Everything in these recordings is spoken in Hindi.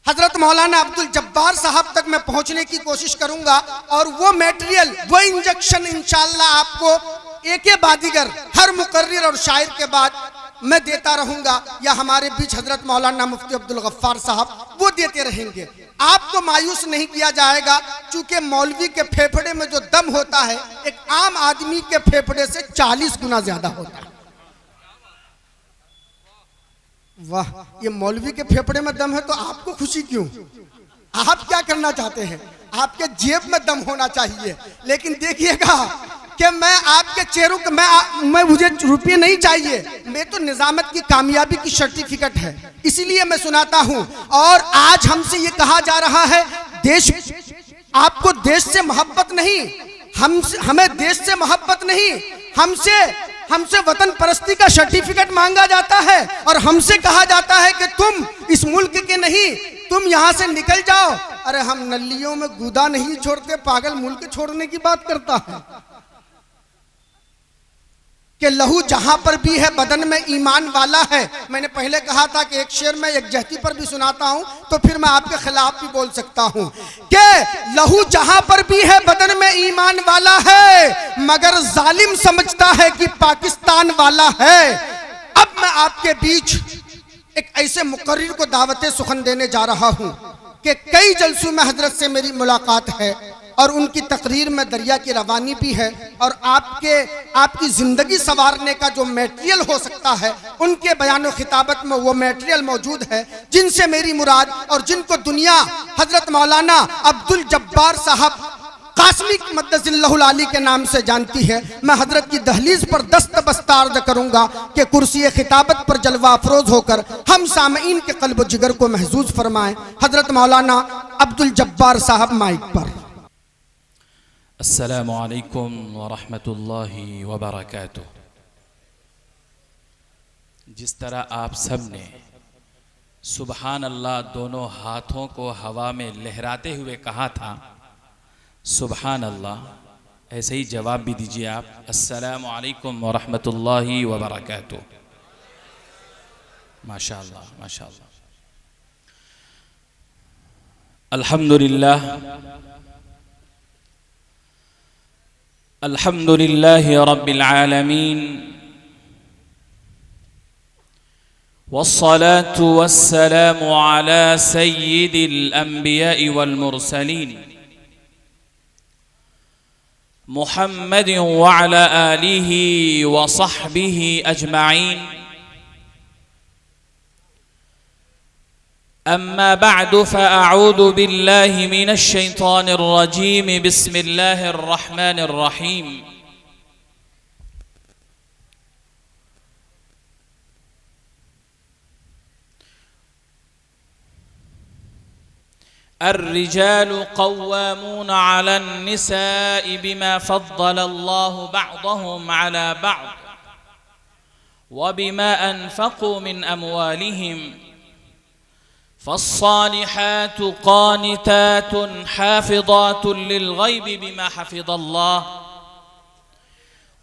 हजरत मौलाना अब्दुल जब्बार साहब तक मैं पहुंचने की कोशिश करूंगा और वो मटेरियल, वो इंजेक्शन इंशाअल्लाह आपको एक बादीगर हर मुकर्रिर और शायर के बाद मैं देता रहूंगा, या हमारे बीच हजरत मौलाना मुफ्ती अब्दुल गफ्फार साहब वो देते रहेंगे। आपको मायूस नहीं किया जाएगा, क्योंकि मौलवी के फेफड़े में जो दम होता है एक आम आदमी के फेफड़े से 40 गुना ज्यादा होता है। वाह, ये मौलवी के फेफड़े में दम है तो आपको खुशी क्यों? आप क्या करना चाहते हैं? आपके जेब में दम होना चाहिए। लेकिन देखिएगा कि मैं आपके चेहरों के मैं मुझे रुपये नहीं चाहिए, मैं तो निजामत की कामयाबी की सर्टिफिकेट है, इसीलिए मैं सुनाता हूं। और आज हमसे ये कहा जा रहा है देश, आपको देश से मोहब्बत नहीं, हमें देश से मोहब्बत नहीं, हमसे वतन परस्ती का सर्टिफिकेट मांगा जाता है और हमसे कहा जाता है कि तुम इस मुल्क के नहीं, तुम यहां से निकल जाओ। अरे हम नलियों में गुदा नहीं छोड़ते, पागल मुल्क छोड़ने की बात करता है कि लहू जहां पर भी है बदन में ईमान वाला है। मैंने पहले कहा था कि एक शेर में एक जहती पर भी सुनाता हूं तो फिर मैं आपके खिलाफ भी बोल सकता हूं कि लहू जहां पर भी है बदन में ईमान वाला है, मगर जालिम समझता है कि पाकिस्तान वाला है। अब मैं आपके बीच एक ऐसे मुकर्रिर को दावत सुखन देने जा रहा हूं कि कई जलसों में हजरत से मेरी मुलाकात है और उनकी तकरीर में दरिया की रवानी भी है, और आपकी जिंदगी संवारने का जो मटेरियल हो सकता है उनके बयान खिताबत में वो मटेरियल मौजूद है, जिनसे मेरी मुराद और जिनको दुनिया हजरत मौलाना अब्दुल जब्बार साहब कासमी मद्दजिल्लहुल आली के नाम से जानती है। मैं हजरत की दहलीज पर दस्तबस्तार करूंगा कि कुर्सी खिताबत पर जलवा अफरोज होकर हम सामईन के कल्ब जिगर को महजूज फरमाएं। हजरत मौलाना अब्दुल जब्बार साहब माइक पर। अस्सलामु अलैकुम व रहमतुल्लाहि व बरकातुहू। जिस तरह आप सब ने सुबहान अल्लाह दोनों हाथों को हवा में लहराते हुए कहा था सुबहान अल्लाह, ऐसे ही जवाब भी दीजिए आप, अस्सलामु अलैकुम व रहमतुल्लाहि व बरकातुहू। माशाअल्लाह माशाअल्लाह। अल्हम्दुलिल्लाह अल्हम्दुलिल्लाहि रब्बिल आलमीन वस्सलातु वस्सलामु अला सय्यिदिल अंबिया'i वल मुरसलीन मुहम्मदिन व अला आलिहि व सहबिहि अजमाइन। अम्मा बअदु फ़अऊज़ु बिल्लाहि मिनश शैतानिर रजीम। बिस्मिल्लाहिर रहमानिर रहीम। अर्रिजालु क़व्वामूना अलन निसाइ बिमा फ़द्दलल्लाहु बअदहुम अला बअद व बिमा अनफ़क़ू मिन अमवालिहिम। फ़स्सालिहातु क़ानितातुन हाफ़िज़ातुन लिलग़ैबि बिमा हफ़िज़ल्लाह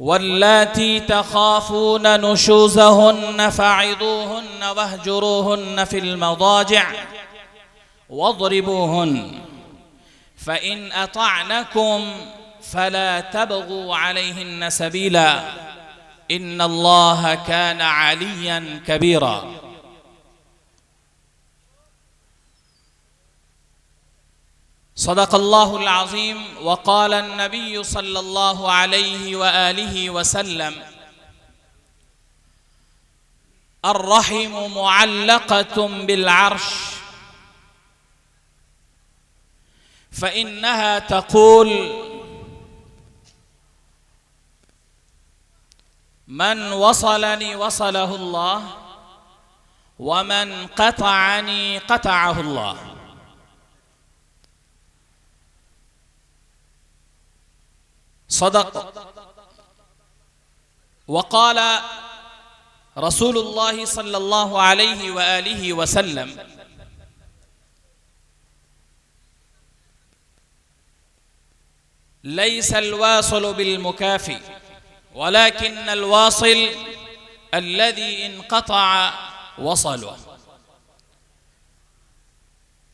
वल्लाती तख़ाफ़ून नुशूज़हुन्न फ़अज़ूहुन्न वहजुरूहुन्न फ़िल मज़ाजिअ वज़रिबूहुन्न फ़इन अतअनकुम फ़ला तबग़ू अलैहिन्न सबीला इन्नल्लाह कान अलिय्यन कबीरा। सदक़ल्लाहुल अज़ीम व क़ाल अन्नबी सल्लल्लाहु अलैहि व आलिहि वसल्लम अर्रहिमु मुअल्लक़तुन बिल अर्श फ़इन्नहा तक़ूल मन वसलनी वसलहुल्लाह व मन क़तअनी क़तअहुल्लाह। सदक़ वक़ाल रसूलुल्लाह सल्लल्लाहु अलैहि व आलिहि वसल्लम लैसल वासिलु बिल मुकाफ़ि वलाकिन्नल वासिल अल्लज़ी इनक़तअ वसलुहु।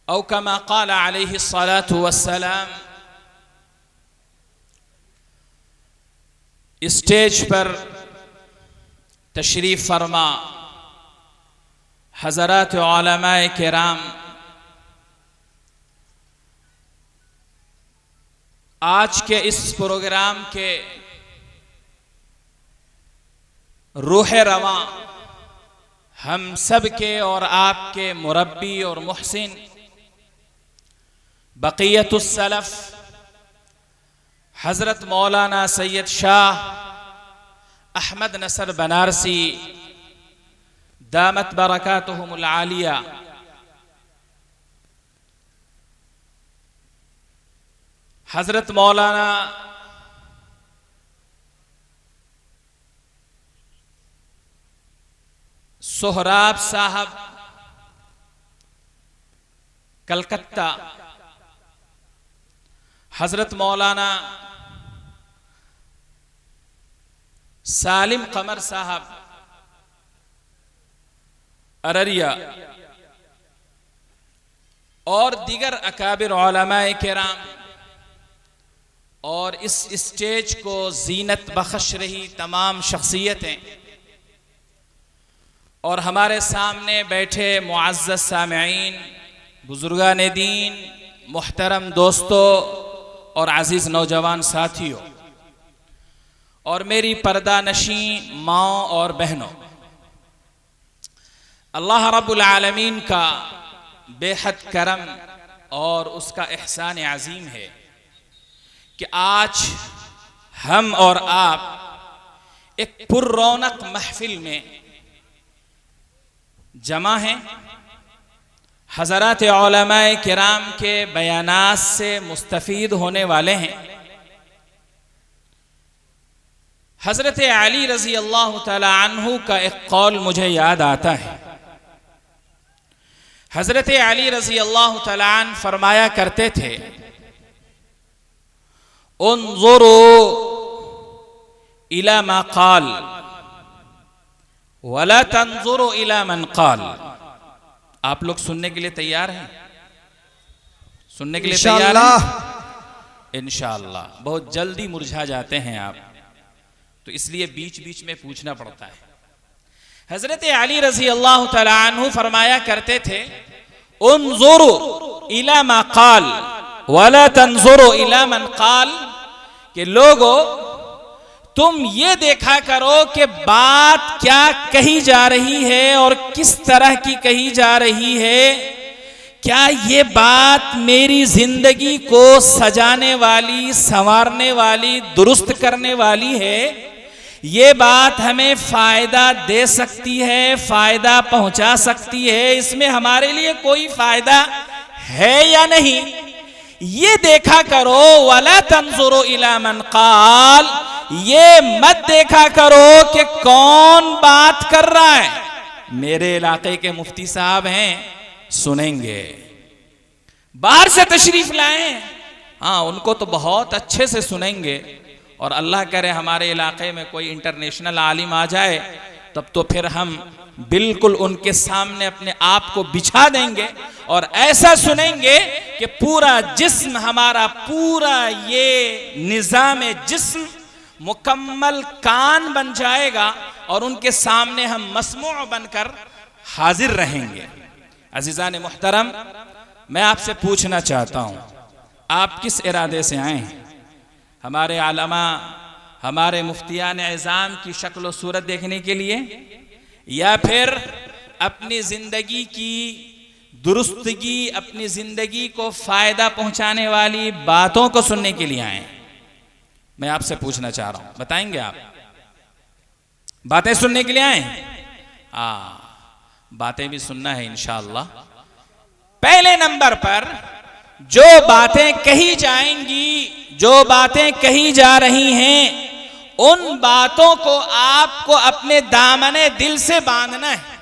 औ कमा क़ाल अलैहि स्सलातु वस्सलाम, स्टेज पर तशरीफ़ फरमा हज़रात उलमाए किराम, आज के इस प्रोग्राम के रूह रवां हम सब के और आपके मुरब्बी और मुहसिन बक़ियतुस सलफ़ हज़रत मौलाना सैयद शाह अहमद नसर बनारसी दामत बरकातुहुमुल आलिया, हज़रत मौलाना सोहराब साहब कलकत्ता, हज़रत मौलाना सालिम कमर साहब अररिया और दीगर अकाबिर उलमाए किराम, और इस स्टेज को जीनत बख्श रही तमाम शख्सियतें, और हमारे सामने बैठे मुअज़्ज़ज़ सामिईन, बुजुर्गान दीन, मुहतरम दोस्तों और अजीज़ नौजवान साथियों, और मेरी पर्दा नशी माँ और बहनों, अल्लाह रब्बुल आलमीन का बेहद करम और उसका एहसान अजीम है कि आज हम और आप एक पुर्रौनक महफिल में जमा हैं, हज़रात उलमाए किराम के बयानात से मुस्तफ़ीद होने वाले हैं। हज़रत अली रज़ी अल्लाह तआला अन्हु का एक कौल मुझे याद आता है। हज़रत अली रज़ी अल्लाह तआला अन्हु फरमाया करते थे, उन्ज़ुरू इला मा क़ाल वला तंज़ुरू इला मन क़ाल। आप लोग सुनने के लिए तैयार हैं? सुनने के लिए तैयार हैं? इंशाअल्लाह। बहुत जल्दी मुरझा जाते हैं आप, तो इसलिए बीच बीच में पूछना पड़ता है। हज़रत अली रज़ी अल्लाह तआला अन्हु फरमाया करते थे, उन्ज़ुरू इला मा क़ाल वला तंज़ुरू इला मन क़ाल, कि लोगो तुम ये देखा करो कि बात क्या कही जा रही है और किस तरह की कही जा रही है। क्या ये बात मेरी जिंदगी को सजाने वाली, संवारने वाली, दुरुस्त करने वाली है? ये बात हमें फायदा दे सकती है, फायदा पहुंचा सकती है, इसमें हमारे लिए कोई फायदा है या नहीं, ये देखा करो। वला तंजुरू इला मन क़ाल, ये मत देखा करो कि कौन बात कर रहा है। मेरे इलाके के मुफ्ती साहब हैं, सुनेंगे, बाहर से तशरीफ लाए, हाँ उनको तो बहुत अच्छे से सुनेंगे, और अल्लाह करे हमारे इलाके में कोई इंटरनेशनल आलिम आ जाए, तब तो फिर हम बिल्कुल उनके सामने अपने आप को बिछा देंगे और ऐसा सुनेंगे कि पूरा जिस्म हमारा, पूरा ये निज़ाम जिस्म मुकम्मल कान बन जाएगा और उनके सामने हम मस्मूअ बनकर हाजिर रहेंगे। अज़ीज़ान मुहतरम, मैं आपसे पूछना चाहता हूँ, आप किस इरादे से आए हैं? हमारे आलमा, हमारे मुफ्तियान एज़ाम की शक्ल व सूरत देखने के लिए, या फिर अपनी ज़िंदगी की दुरुस्तगी, अपनी ज़िंदगी को फ़ायदा पहुँचाने वाली बातों को सुनने के लिए आए? मैं आपसे पूछना चाह रहा हूँ, बताएंगे आप? बातें सुनने के लिए आए? बातें भी सुनना है इंशाअल्लाह। पहले नंबर पर जो बातें कही जाएंगी, जो बातें कही जा रही हैं, उन बातों को आपको अपने दामने दिल से बांधना है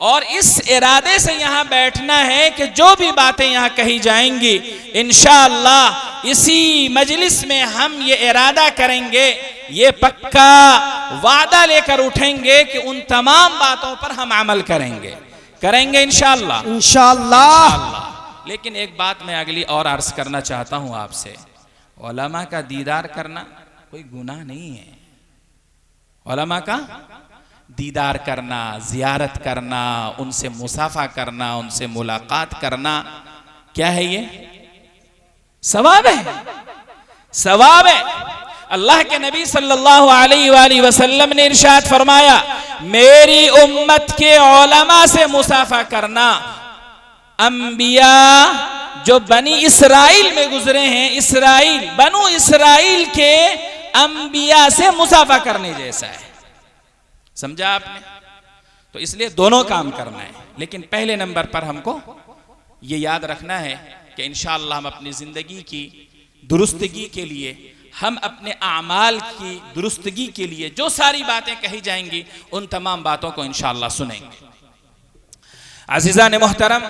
और इस इरादे से यहाँ बैठना है कि जो भी बातें यहाँ कही जाएंगी, इंशाअल्लाह इसी मजलिस में हम ये इरादा करेंगे, ये पक्का वादा लेकर उठेंगे कि उन तमाम बातों पर हम अमल करेंगे इंशाअल्लाह। लेकिन एक बात मैं अगली और अर्ज करना चाहता हूं आपसे, उलमा का दीदार करना कोई गुनाह नहीं है। उलमा का दीदार करना, जियारत करना, उनसे मुसाफा करना, उनसे मुलाकात करना क्या है? ये सवाब है, सवाब है। अल्लाह के नबी सल्लल्लाहु अलैहि वसल्लम ने इरशाद फरमाया, मेरी उम्मत के उलमा से मुसाफा करना, अंबिया जो बनी इसराइल में गुजरे हैं, इसराइल बनु इसराइल के अंबिया से मुसाफा करने जैसा है। समझा आपने? तो इसलिए दोनों काम करना है, लेकिन पहले नंबर पर हमको ये याद रखना है कि इंशाअल्लाह हम अपनी जिंदगी की दुरुस्तगी के लिए, हम अपने आमाल की दुरुस्तगी के लिए जो सारी बातें कही जाएंगी उन तमाम बातों को इंशाअल्लाह सुनेंगे। अज़ीज़ान मोहतरम,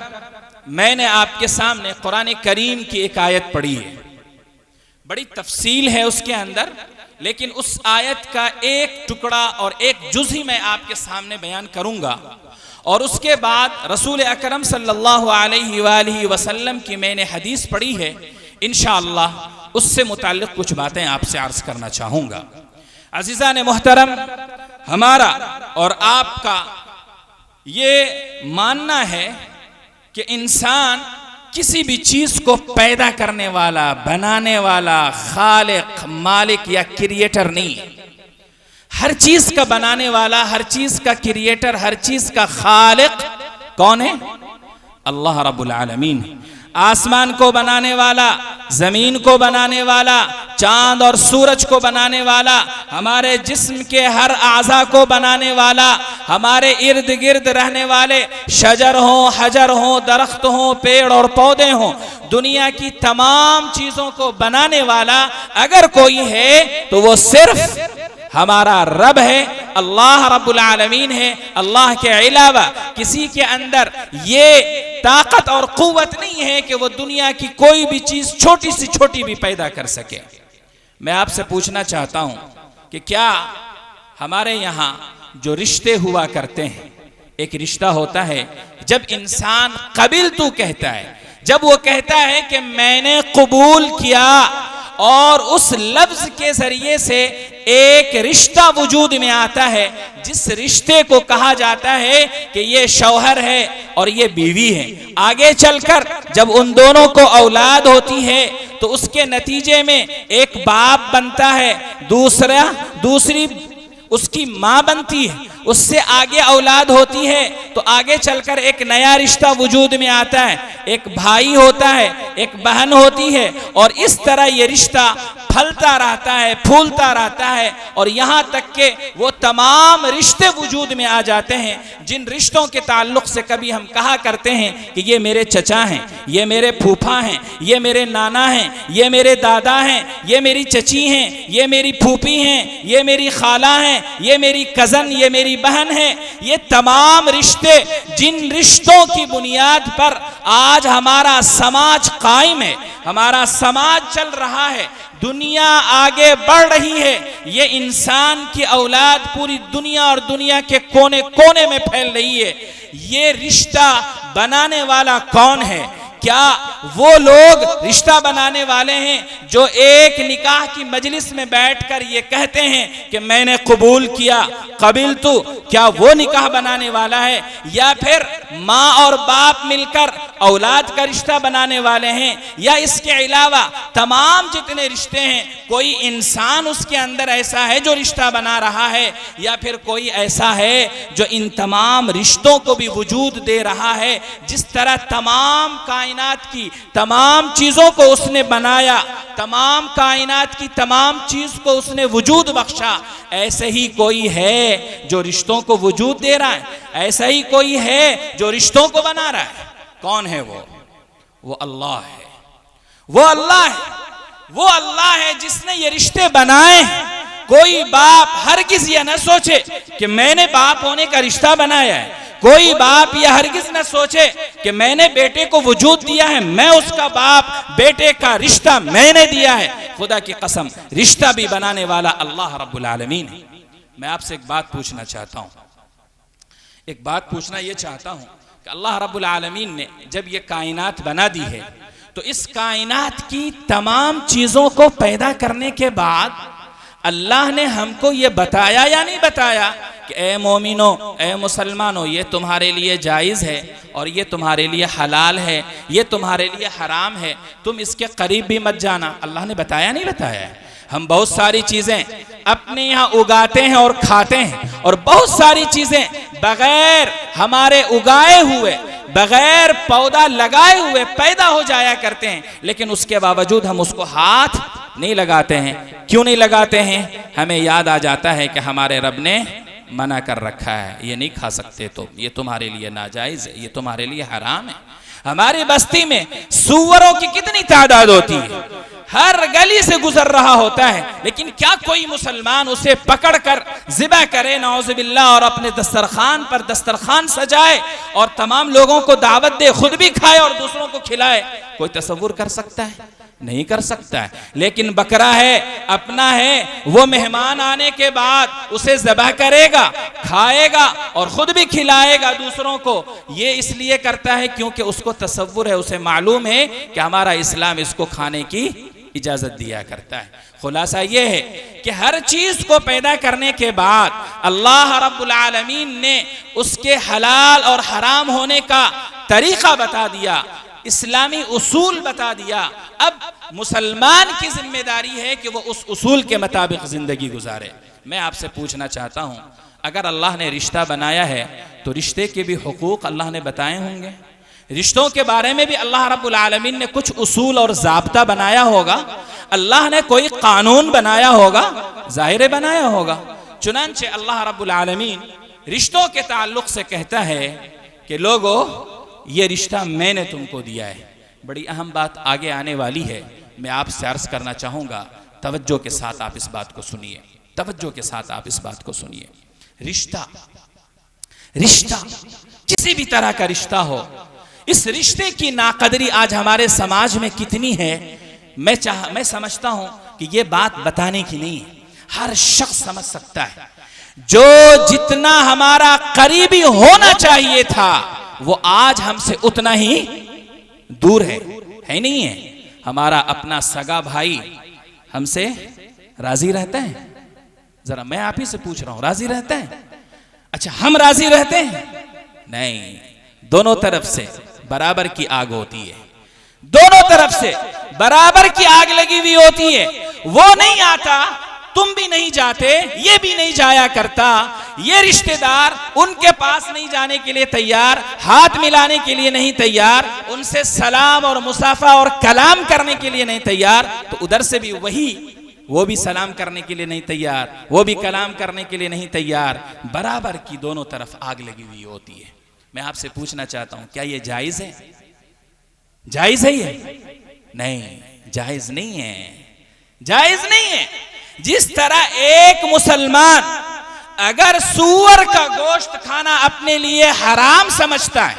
मैंने आपके सामने कुरान करीम की एक आयत पढ़ी है, बड़ी तफसील है उसके अंदर, लेकिन उस आयत का एक टुकड़ा और एक जुज़ ही मैं आपके सामने बयान करूंगा, और उसके बाद रसूल अकरम सल्लल्लाहु अलैहि वसल्लम की मैंने हदीस पढ़ी है, इंशाअल्लाह उससे मुताल्लिक़ कुछ बातें आपसे अर्ज करना चाहूँगा। अज़ीज़ान मोहतरम, हमारा और आपका ये मानना है कि इंसान किसी भी चीज़ को पैदा करने वाला, बनाने वाला, खालिक, मालिक या क्रिएटर नहीं है। हर चीज़ का बनाने वाला, हर चीज़ का क्रिएटर, हर चीज़ का खालिक कौन है? अल्लाह रब्बुल आलमीन। आसमान को बनाने वाला, जमीन को बनाने वाला, चांद और सूरज को बनाने वाला, हमारे जिस्म के हर आज़ा को बनाने वाला, हमारे इर्द गिर्द रहने वाले शजर हो, हजर हो, दरख्त हो, पेड़ और पौधे हो, दुनिया की तमाम चीज़ों को बनाने वाला अगर कोई है तो वो सिर्फ हमारा रब है, अल्लाह रब्बुल आलमीन है। अल्लाह के अलावा किसी के अंदर ये ताकत और कुव्वत नहीं है कि वो दुनिया की कोई भी चीज़ छोटी से छोटी भी पैदा कर सके। मैं आपसे पूछना चाहता हूँ कि क्या हमारे यहाँ जो रिश्ते हुआ करते हैं, एक रिश्ता होता है जब इंसान कबिल तू कहता है, जब वो कहता है कि मैंने कबूल किया, और उस लफ्ज के जरिए से एक रिश्ता वजूद में आता है, जिस रिश्ते को कहा जाता है कि ये शौहर है और ये बीवी है। आगे चलकर जब उन दोनों को औलाद होती है तो उसके नतीजे में एक बाप बनता है, दूसरी उसकी माँ बनती है, उससे आगे औलाद होती है तो आगे चलकर एक नया रिश्ता वजूद में आता है, एक भाई होता है, एक बहन होती है, और इस तरह ये रिश्ता फलता रहता है, फूलता रहता है, और यहाँ तक के वो तमाम रिश्ते वजूद में आ जाते हैं जिन रिश्तों के ताल्लुक से कभी हम कहा करते हैं कि ये मेरे चचा हैं, ये मेरे फूफा हैं, ये मेरे नाना हैं, ये मेरे दादा हैं, ये मेरी चची हैं, ये मेरी फूफी हैं, ये मेरी खाला हैं, ये मेरी कज़न, ये मेरी बहन है। ये तमाम रिश्ते, जिन रिश्तों की बुनियाद पर आज हमारा समाज कायम है, हमारा समाज चल रहा है, दुनिया आगे बढ़ रही है, ये इंसान की औलाद पूरी दुनिया और दुनिया के कोने कोने में फैल रही है। ये रिश्ता बनाने वाला कौन है? क्या वो लोग रिश्ता बनाने वाले हैं जो एक निकाह की मजलिस में बैठकर ये कहते हैं कि मैंने कबूल किया, कबिल तू, क्या वो निकाह बनाने वाला है? या फिर माँ और बाप मिलकर औलाद का रिश्ता बनाने वाले हैं? या इसके अलावा तमाम जितने रिश्ते हैं, कोई इंसान उसके अंदर ऐसा है जो रिश्ता बना रहा है, या फिर कोई ऐसा है जो इन तमाम रिश्तों को भी वजूद दे रहा है? जिस तरह तमाम कायनात की तमाम चीज़ों को उसने बनाया, तमाम कायनात की तमाम चीज़ को उसने वजूद बख्शा, ऐसे ही कोई है जो रिश्तों को वजूद दे रहा है, ऐसा ही कोई है जो रिश्तों को बना रहा है। कौन है वो? वो अल्लाह है, वो अल्लाह है, वो अल्लाह है जिसने ये रिश्ते बनाए। कोई बाप हरगिज़ यह न सोचे कि मैंने बाप होने का रिश्ता बनाया है, कोई बाप यह हरगिज़ न सोचे कि मैंने बेटे को वजूद दिया है, मैं उसका बाप, बेटे का रिश्ता मैंने दिया है। खुदा की कसम, रिश्ता भी बनाने वाला अल्लाह रब्बुल आलमीन है। मैं आपसे एक बात पूछना चाहता हूँ, एक बात पूछना ये चाहता हूँ, कि अल्लाह रब्बुल आलमीन ने जब ये कायनात बना दी है तो इस कायनात की तमाम चीज़ों को पैदा करने के बाद अल्लाह ने हमको ये बताया या नहीं बताया कि ए मोमिनो, ए मुसलमानों, ये तुम्हारे लिए जायज़ है और ये तुम्हारे लिए हलाल है, ये तुम्हारे लिए हराम है, तुम इसके करीब भी मत जाना। अल्लाह ने बताया नहीं बताया है? हम बहुत सारी चीज़ें अपने यहाँ उगाते हैं और खाते हैं और बहुत सारी चीज़ें बगैर हमारे उगाए हुए, बगैर पौधा लगाए हुए पैदा हो जाया करते हैं, लेकिन उसके बावजूद हम उसको हाथ नहीं लगाते हैं। क्यों नहीं लगाते हैं? हमें याद आ जाता है कि हमारे रब ने मना कर रखा है, ये नहीं खा सकते, तो ये तुम्हारे लिए नाजायज़ है, ये तुम्हारे लिए हराम है। हमारी बस्ती में सूअरों की कितनी तादाद होती है, हर गली से गुजर रहा होता है, लेकिन क्या कोई मुसलमान उसे पकड़कर ज़िबा करे नौज़ुबिल्लाह और अपने दस्तरखान पर दस्तरखान सजाए और तमाम लोगों को दावत दे, खुद भी खाए और दूसरों को खिलाए? कोई तसव्वुर कर सकता है? नहीं कर सकता है। लेकिन बकरा है, अपना है, वो मेहमान आने के बाद उसे ज़बह करेगा, खाएगा और खुद भी खिलाएगा दूसरों को। ये इसलिए करता है क्योंकि उसको तसव्वुर है, उसे मालूम है कि हमारा इस्लाम इसको खाने की इजाज़त दिया करता है। खुलासा ये है कि हर चीज़ को पैदा करने के बाद अल्लाह रब्बुल आलमीन ने उसके हलाल और हराम होने का तरीक़ा बता दिया, इस्लामी उसूल बता दिया। अब मुसलमान की जिम्मेदारी है कि वो उस उसूल के मुताबिक ज़िंदगी गुजारे। मैं आपसे पूछना चाहता हूँ, अगर अल्लाह ने रिश्ता बनाया है तो रिश्ते के भी हुकूक अल्लाह ने बताए होंगे, रिश्तों के बारे में भी अल्लाह रब्बुल आलमीन ने कुछ उसूल और ज़ाब्ता बनाया होगा, अल्लाह ने कोई कानून बनाया होगा, ज़ाहिर बनाया होगा। चुनांचे अल्लाह रब्बुल आलमीन रिश्तों के ताल्लुक़ से कहता है कि लोगों, ये रिश्ता मैंने तुमको दिया है। बड़ी अहम बात आगे आने वाली है, मैं आपसे अर्ज़ करना चाहूँगा, तवज्जो के साथ आप इस बात को सुनिए, तवज्जो के साथ आप इस बात को सुनिए। रिश्ता, रिश्ता किसी भी तरह का रिश्ता हो, इस रिश्ते की नाकदरी आज हमारे समाज में कितनी है, मैं समझता हूँ कि ये बात बताने की नहीं है, हर शख्स समझ सकता है। जो जितना हमारा करीबी होना चाहिए था वो आज हमसे उतना ही दूर है नहीं है? हमारा अपना सगा भाई हमसे राजी रहता है? जरा मैं आप ही से पूछ रहा हूं, राजी रहता है? अच्छा, हम राजी रहते हैं? नहीं, दोनों तरफ से बराबर की आग होती है, दोनों तरफ से बराबर की आग लगी हुई होती है। वो नहीं आता, तुम भी नहीं जाते, ये भी नहीं जाया करता, ये रिश्तेदार उनके पास नहीं जाने के लिए तैयार, हाथ मिलाने के लिए नहीं तैयार, उनसे सलाम और मुसाफा और कलाम करने के लिए नहीं तैयार, तो उधर से भी वो भी सलाम करने के लिए नहीं तैयार, वो भी कलाम करने के लिए नहीं तैयार। बराबर की दोनों तरफ आग लगी हुई होती है। मैं आपसे पूछना चाहता हूं, क्या ये जायज है? जायज है ये? नहीं, जायज नहीं है, जायज नहीं है। जिस तरह एक मुसलमान अगर सूअर का गोश्त खाना अपने लिए हराम समझता है,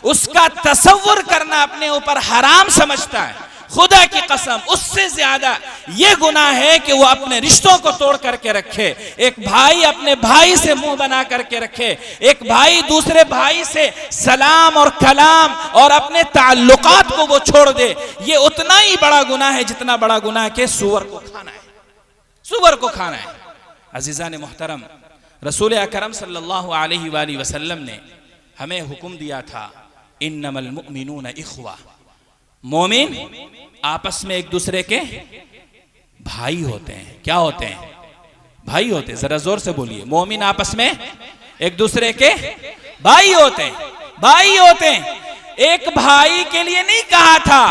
उसका तसव्वुर करना अपने ऊपर हराम समझता है, खुदा की कसम उससे ज्यादा ये गुनाह है कि वो अपने रिश्तों को तोड़ करके रखे। एक भाई अपने भाई से मुंह बना करके रखे, एक भाई दूसरे भाई से सलाम और कलाम और अपने ताल्लुकात को वो छोड़ दे, ये उतना ही बड़ा गुनाह है जितना बड़ा गुनाह के सूअर को खाना है, सूअर को खाना है। अजीज़ान मुहतरम, रसूल अकरम सल्लल्लाहु अलैहि वसल्लम ने हमें हुक्म दिया था, इन्नमल मुमिनून इख्वा, मोमिन आपस में एक दूसरे के भाई होते हैं। क्या होते हैं? भाई होते हैं। जरा जोर से बोलिए, मोमिन आपस में एक दूसरे के भाई होते हैं, भाई होते हैं। एक भाई के लिए नहीं कहा था,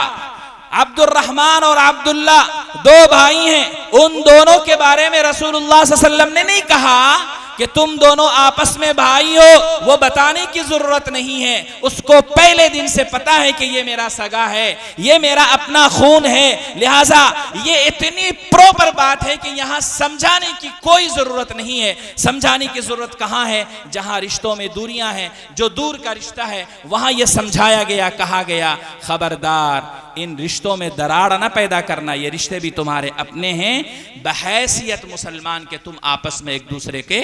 अब्दुर्रहमान और अब्दुल्ला दो भाई हैं, उन दोनों के बारे में रसूलुल्लाह सल्लल्लाहु अलैहि वसल्लम ने नहीं कहा कि तुम दोनों आपस में भाई हो, वो बताने की जरूरत नहीं है। उसको पहले दिन से पता है कि ये मेरा सगा है, ये मेरा अपना खून है, लिहाजा ये इतनी प्रॉपर बात है कि यहाँ समझाने की कोई जरूरत नहीं है। समझाने की जरूरत कहाँ है? जहाँ रिश्तों में दूरियां हैं, जो दूर का रिश्ता है वहाँ ये समझाया गया, कहा गया खबरदार इन रिश्तों में दरार न पैदा करना। ये रिश्ते भी तुम्हारे अपने हैं, बहैसियत मुसलमान के तुम आपस में एक दूसरे के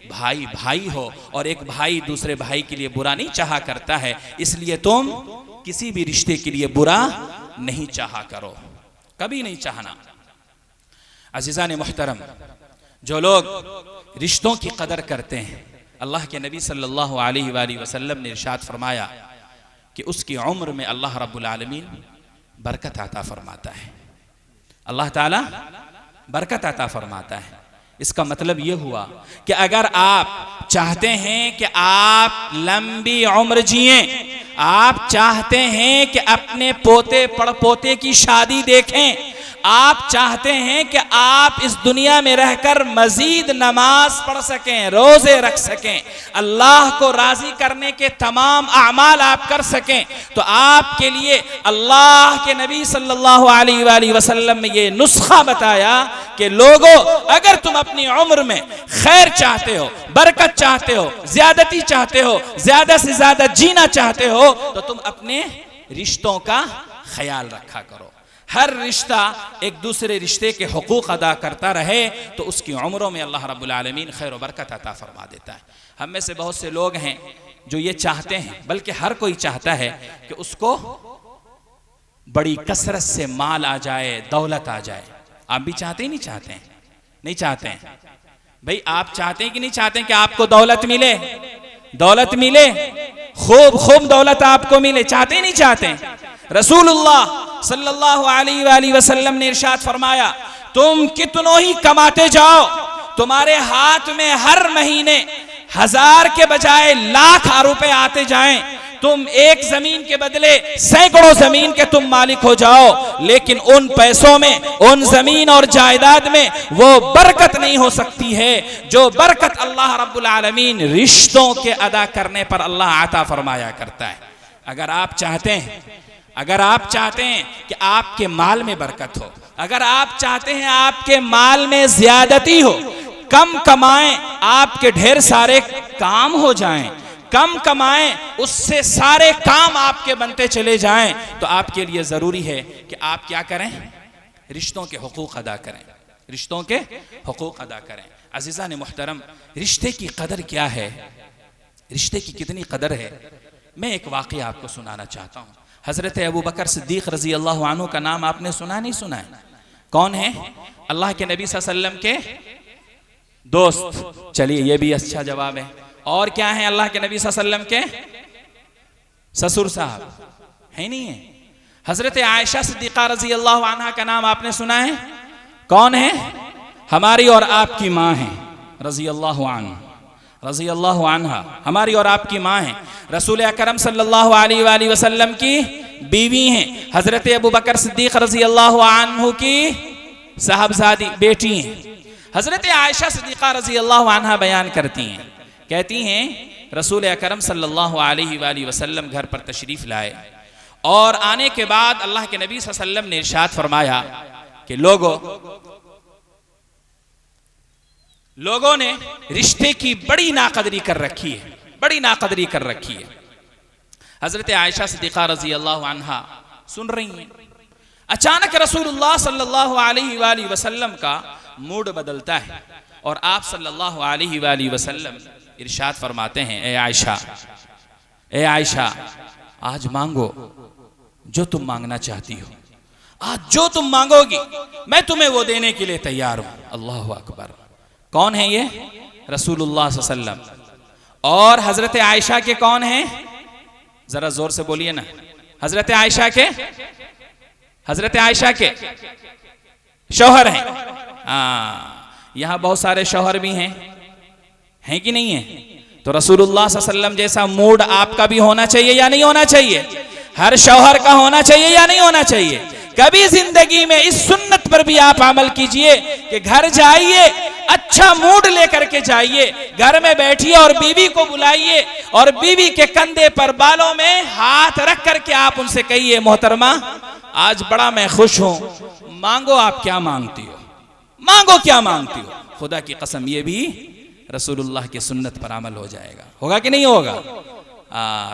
भाई भाई हो, और एक भाई दूसरे भाई के लिए बुरा नहीं चाहा करता है, इसलिए तुम किसी भी रिश्ते के लिए बुरा नहीं चाहा करो, कभी नहीं चाहना। अज़ीज़ान मुहतरम, जो लोग रिश्तों की कदर करते हैं, अल्लाह के नबी सल्लल्लाहु अलैहि वसल्लम ने इरशाद फरमाया कि उसकी उम्र में अल्लाह रब्बुल आलमीन बरकत अता फरमाता है। अल्लाह ताला बरकत अता फरमाता है। इसका मतलब ये हुआ कि अगर आप चाहते हैं कि आप लंबी उम्र जिएं, आप चाहते हैं कि अपने पोते पड़पोते की शादी देखें, आप चाहते हैं कि आप इस दुनिया में रहकर मजीद नमाज पढ़ सकें, रोजे रख सकें, अल्लाह को राजी करने के तमाम अमाल आप कर सकें, तो आपके लिए अल्लाह के नबी सल्लल्लाहु अलैहि वसल्लम ने ये नुस्खा बताया कि लोगों, अगर तुम अपनी उम्र में खैर चाहते हो, बरकत चाहते हो, ज्यादती चाहते हो, ज्यादा से ज्यादा जीना चाहते हो, तो तुम अपने रिश्तों का ख्याल रखा करो। हर रिश्ता एक दूसरे रिश्ते के हुकूक अदा करता रहे तो उसकी उम्रों में अल्लाह रब्बुल आलमीन खैर व बरकत अता फरमा देता है। हम में से बहुत से लोग हैं जो ये चाहते हैं, बल्कि हर कोई चाहता है कि उसको बड़ी कसरत से माल आ जाए, दौलत आ जाए। आप भी चाहते ही नहीं चाहते हैं? नहीं चाहते हैं भाई? आप चाहते हैं कि नहीं चाहते हैं कि आपको दौलत मिले, दौलत मिले, खूब खूब दौलत आपको मिले? चाहते ही नहीं चाहते हैं? रसूलुल्लाह सल्लल्लाहु अलैहि वसल्लम ने इरशाद फरमाया, तुम कितनों ही कमाते जाओ, तुम्हारे हाथ में हर महीने 1000 के बजाय लाख रुपए आते जाएं, तुम एक जमीन के बदले सैकड़ों जमीन के तुम मालिक हो जाओ, लेकिन उन पैसों में, उन जमीन और जायदाद में वो बरकत नहीं हो सकती है जो बरकत अल्लाह रब्बुल आलमीन रिश्तों के अदा करने पर अल्लाह अता फरमाया करता है। अगर आप चाहते हैं, अगर आप चाहते हैं कि आपके माल में बरकत हो, अगर आप चाहते हैं आपके माल में ज्यादती हो, कम कमाएं, आपके ढेर सारे काम हो जाएं, कम कमाएं, उससे सारे काम आपके बनते चले जाएं, तो आपके लिए जरूरी है कि आप क्या करें? रिश्तों के हुकूक अदा करें, रिश्तों के हुकूक अदा करें। अज़ीज़ान मुहतरम, रिश्ते की कदर क्या है, रिश्ते की कितनी कदर है, मैं एक वाक़या आपको सुनाना चाहता हूँ। हज़रत अबू बकर सिद्दीक़ रज़ी अल्लाह अन्हु का नाम आपने सुना नहीं सुना है? कौन है? अल्लाह के नबी सल्लल्लाहु अलैहि वसल्लम के दोस्त। चलिए ये भी अच्छा जवाब है। और क्या है? अल्लाह के नबी सल्लल्लाहु अलैहि वसल्लम के ससुर साहब है, नहीं है? हज़रत आयशा सिद्दीक़ा रज़ी अल्लाह अन्हा का नाम आपने सुना है? कौन है? हमारी और आपकी माँ है, रज़ी अल्लाह अन्हा, रज़ी अल्लाह अन्हा हमारी और आपकी माँ है, रसूल अकरम सल्लल्लाहु अलैहि वसल्लम की बीवी हैं, हज़रत अबू बकर सिद्दीक़ रज़ी अल्लाह अन्हु की साहबजादी बेटी हैं। हज़रत आयशा सिद्दीक़ा रज़ी अल्लाह अन्हा बयान करती हैं, कहती हैं रसूल अकरम सल्लल्लाहु अलैहि वसल्लम घर पर तशरीफ़ लाए और आने के बाद अल्लाह के नबी सल्लल्लाहु अलैहि वसल्लम ने इरशाद फरमाया कि लोगों ने रिश्ते की बड़ी नाकदरी कर रखी है, बड़ी नाकदरी कर रखी है। हज़रत आयशा सिद्दीक़ा रज़ी अल्लाह अन्हा सुन रही हैं। अचानक रसूलुल्लाह सल्लल्लाहु अलैहि वसल्लम का मूड बदलता है और आप सल्लल्लाहु अलैहि वसल्लम इरशाद फरमाते हैं, ए आयशा, आज मांगो जो तुम मांगना चाहती हो, आज जो तुम मांगोगी मैं तुम्हें वो देने के लिए तैयार हूं। अल्लाहु अकबर। कौन है ये? रसूलुल्लाह सल्लल्लाहु अलैहि वसल्लम। और हजरत आयशा के कौन हैं? जरा जोर से बोलिए ना। हजरत आयशा के शौहर हैं। यहां बहुत सारे शौहर भी हैं कि नहीं है? तो रसूलुल्लाह सल्लल्लाहु अलैहि वसल्लम जैसा मूड आपका भी होना चाहिए या नहीं होना चाहिए? हर शौहर का होना चाहिए या नहीं होना चाहिए? कभी जिंदगी में इस सुन्नत पर भी आप अमल कीजिए कि घर जाइए, अच्छा मूड लेकर के जाइए, घर में बैठिए और बीवी को बुलाइए और बीवी के कंधे पर बालों में हाथ रख करके आप उनसे कहिए, मोहतरमा आज बड़ा मैं खुश हूं, मांगो आप क्या मांगती हो, मांगो क्या मांगती हो। खुदा की कसम ये भी रसूलुल्लाह की सुन्नत पर अमल हो जाएगा। होगा कि नहीं होगा?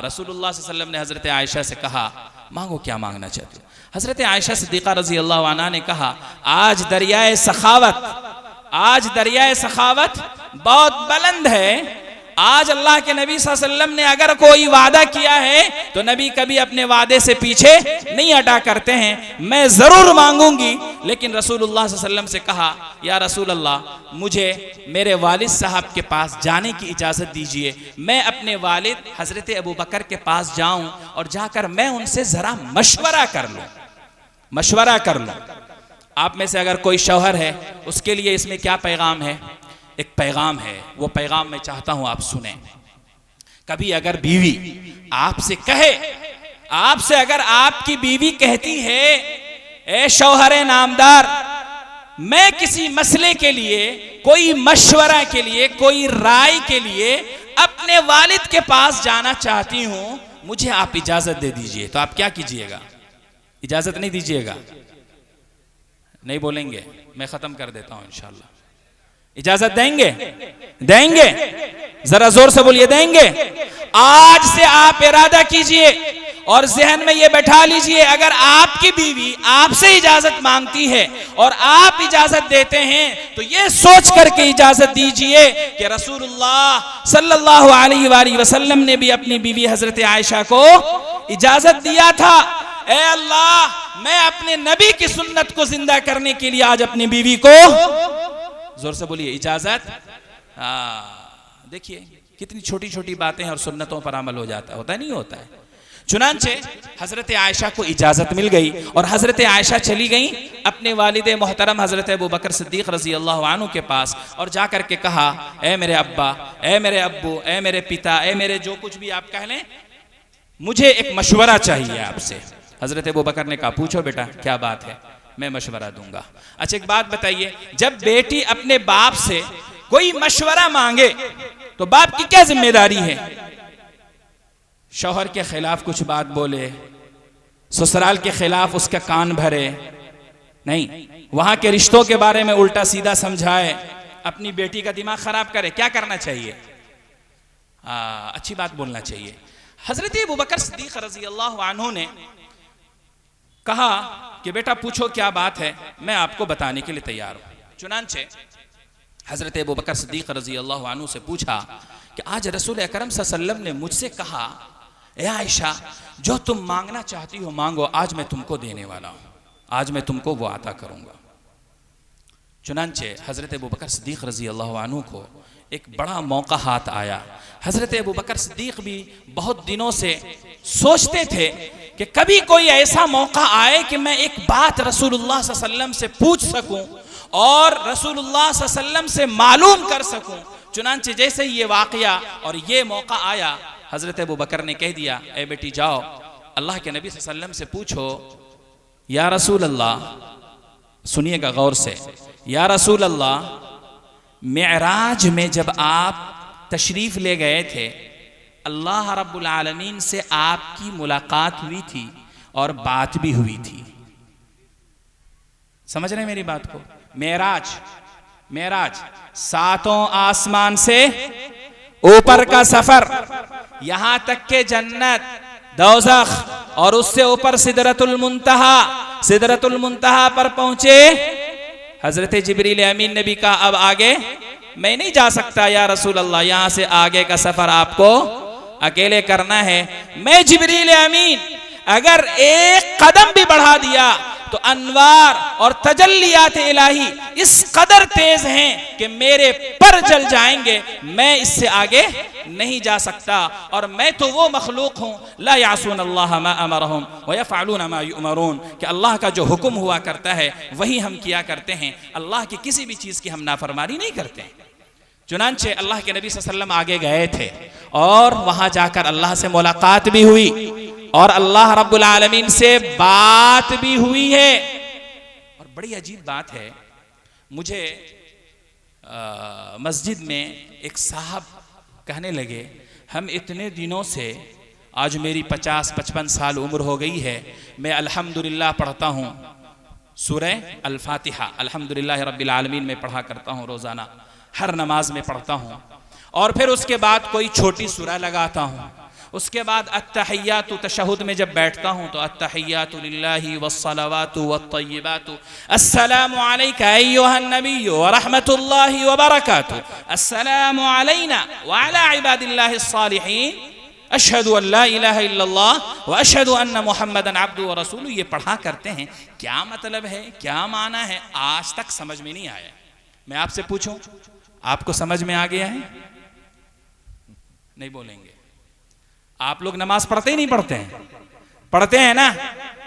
रसूलुल्लाह सल्लल्लाहु अलैहि वसल्लम ने हजरत आयशा से कहा, मांगो क्या मांगना चाहते हो। हजरत आयशा सिद्दीक़ा रजी अल्लाह अन्हा ने कहा, आज दरियाए सखावत बहुत बुलंद है। आज अल्लाह के नबी सल्लल्लाहु अलैहि वसल्लम ने अगर कोई वादा किया है तो नबी कभी अपने वादे से पीछे नहीं हटा करते हैं। मैं जरूर मांगूंगी, लेकिन रसूलुल्लाह सल्लल्लाहु अलैहि वसल्लम से कहा, या रसूल अल्लाह, मुझे मेरे वालिद साहब के पास जाने की इजाज़त दीजिए। मैं अपने वालिद हज़रत अबू बकर के पास जाऊं और जाकर मैं उनसे ज़रा मशवरा कर लूं। आप में से अगर कोई शौहर है, उसके लिए इसमें क्या पैगाम है? एक पैगाम है, वो पैगाम मैं चाहता हूं आप सुने। कभी अगर बीवी आपसे कहे, आपसे अगर आपकी बीवी कहती है, ए शौहरे नामदार, मैं किसी मसले के लिए, कोई मशवरा के लिए, कोई राय के लिए अपने वालिद के पास जाना चाहती हूं, मुझे आप इजाजत दे दीजिए, तो आप क्या कीजिएगा? इजाजत नहीं दीजिएगा? नहीं बोलेंगे? मैं खत्म कर देता हूं इंशाल्लाह। इजाजत देंगे? जरा जोर से बोलिए, देंगे? आज से आप इरादा कीजिए और जहन में ये बैठा लीजिए, अगर आपकी बीवी आपसे इजाजत मांगती है और आप इजाजत देते हैं, तो ये सोच करके इजाजत दीजिए कि रसूलुल्लाह सल्लल्लाहु अलैहि वसल्लम ने भी अपनी बीवी हजरत आयशा को इजाजत दिया था। ए अल्लाह, मैं अपने नबी की सुन्नत को जिंदा करने के लिए आज अपनी बीवी को, जोर से बोलिए, इजाजत। देखिए कितनी छोटी छोटी बातें हैं और सुन्नतों पर अमल हो जाता होता है, नहीं होता है। चुनांचे हजरत आयशा को इजाजत मिल गई और हजरत आयशा चली गई अपने वालिद मोहतरम हजरत अबू बकर सिद्दीक रजी अल्लाह अन्हु के पास और जाकर के कहा, ए मेरे अब्बा, ए मेरे अब्बू, ए मेरे पिता, ए मेरे जो कुछ भी आप कह लें, मुझे एक मशवरा चाहिए आपसे। हजरत अबू बकर ने कहा, पूछो बेटा, क्या बात है, मैं मशवरा दूंगा। अच्छा एक बात बताइए, जब बेटी अपने बाप से कोई मशवरा मांगे तो बाप की क्या जिम्मेदारी है? शौहर के खिलाफ कुछ बात बोले, ससुराल के खिलाफ उसका कान भरे नहीं, वहां के रिश्तों के बारे में उल्टा सीधा समझाए, अपनी बेटी का दिमाग खराब करे? क्या करना चाहिए? अच्छी बात बोलना चाहिए। हजरत अबू बकर सिद्दीक रजी अल्लाह अन्हु ने कहा कि बेटा पूछो क्या बात है, मैं आपको बताने के लिए तैयार हूं। चुनांचे हजरत अबू बकर सिद्दीक रजी अल्लाह अन्हु से पूछा कि आज रसूल अकरम सल्लल्लाहु अलैहि वसल्लम ने मुझसे कहा, ए आयशा, जो तुम मांगना चाहती हो मांगो, आज मैं तुमको देने वाला हूं, आज मैं तुमको वो अता करूंगा। चुनांचे हजरत अबू बकर सिद्दीक रजी अल्लाह अन्हु को एक बड़ा मौका हाथ आया। हजरत अबू बकर सिद्दीक भी बहुत दिनों से सोचते थे कि कभी कोई ऐसा मौका आए कि मैं एक बात रसूलुल्लाह सल्लल्लाहु अलैहि वसल्लम से पूछ सकूं और रसूलुल्लाह सल्लल्लाहु अलैहि वसल्लम से मालूम कर सकूं। चुनांचे जैसे ही ये वाकया और ये मौका आया, हजरत अबू बकर ने कह दिया, ए बेटी जाओ अल्लाह के नबी सल्लल्लाहु अलैहि वसल्लम से पूछो, या रसूल अल्लाह, सुनिएगा गौर से, या रसूल अल्लाह, मेराज में जब आप तशरीफ ले गए थे, अल्लाह रब्बुल आलमीन से आपकी मुलाकात हुई थी और बात भी हुई थी। समझ रहे हैं मेरी बात को? मेराज सातों आसमान से ऊपर का सफर, यहां तक के जन्नत, दोज़ख और उससे ऊपर सिदरतुल मुंतहा पर पहुंचे। हजरत जिब्रील अमीन नबी का अब आगे मैं नहीं जा सकता या रसूल अल्लाह, यहां से आगे का सफर आपको अकेले करना है। मैं जिब्रील अमीन अगर एक कदम भी बढ़ा दिया तो अनवार और तजल्लियात इलाही इस कदर तेज हैं कि मेरे पर जल जाएंगे, मैं इससे आगे नहीं जा सकता। और मैं तो वो मखलूक हूँ, ला यासून अल्लाह मा अमरहुम व यफ़अलून मा युअमरून, कि अल्लाह का जो हुक्म हुआ करता है वही हम किया करते हैं, अल्लाह की किसी भी चीज़ की हम नाफरमानी नहीं करते। चुनांचे अल्लाह के नबी सल्लल्लाहु अलैहि वसल्लम आगे गए थे और वहां जाकर अल्लाह से मुलाकात भी हुई और अल्लाह रब्बुल आलमीन से बात भी हुई है। और बड़ी अजीब बात है, मुझे मस्जिद में एक साहब कहने लगे, हम इतने दिनों से, आज मेरी 50-55 साल उम्र हो गई है, मैं अल्हम्दुलिल्लाह पढ़ता हूँ, सूरह अल-फातिहा अल्हम्दुलिल्लाह रब्बिल आलमीन में पढ़ा करता हूँ, रोज़ाना हर नमाज में पढ़ता हूँ, और फिर उसके बाद कोई छोटी सूरह लगाता हूँ, उसके बाद अत्तहियातु, तशहुद में जब बैठता हूँ तो अत्तहियातु लिल्लाहि वस्सलावातु वत्तय्यिबातु अस्सलामु अलैका अय्युहन नबिय्यु व रहमतुल्लाहि व बरकातुहू अस्सलामु अलैना व अला इबादिल्लाहिस सालिहीन अशहदु अल्ला इलाहा इल्लल्लाह व अशहदु अन्न मुहम्मदन अब्दुहु व रसूलुहू। ये पढ़ा करते हैं, क्या मतलब है, क्या माना है, आज तक समझ में नहीं आया। मैं आपसे पूछूं, आपको समझ में आ गया है? नहीं बोलेंगे। आप लोग नमाज पढ़ते ही नहीं पढ़ते हैं? पढ़ते हैं ना?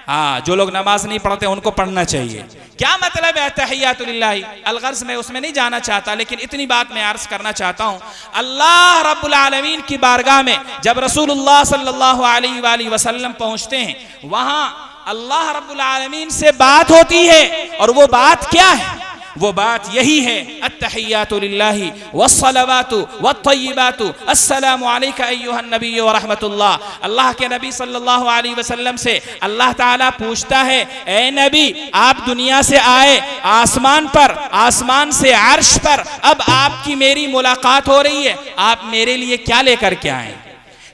हाँ, जो लोग नमाज नहीं पढ़ते उनको पढ़ना चाहिए। क्या मतलब है तहियातु लिल्लाहि? अलगर्ज मैं उसमें नहीं जाना चाहता, लेकिन इतनी बात मैं अर्ज करना चाहता हूँ। अल्लाह रब्बुल आलमीन की बारगाह में जब रसूलुल्लाह सल्लल्लाहु अलैहि वसल्लम पहुँचते हैं, वहाँ अल्लाह रब्बुल आलमीन से बात होती है। और वो बात क्या है? वो बात यही है, अत्तहियातु लिल्लाहि वस्सलावातु वत्तय्यिबातु अस्सलामु अलैका अय्युहन नबिय्यु व रहमतुल्लाह। अल्लाह के नबी सल्लल्लाहु अलैहि वसल्लम से अल्लाह ताला पूछता है, ए नबी, आप दुनिया से आए आसमान पर, आसमान से अर्श पर, अब आपकी मेरी मुलाकात हो रही है, आप मेरे लिए क्या लेकर के आए?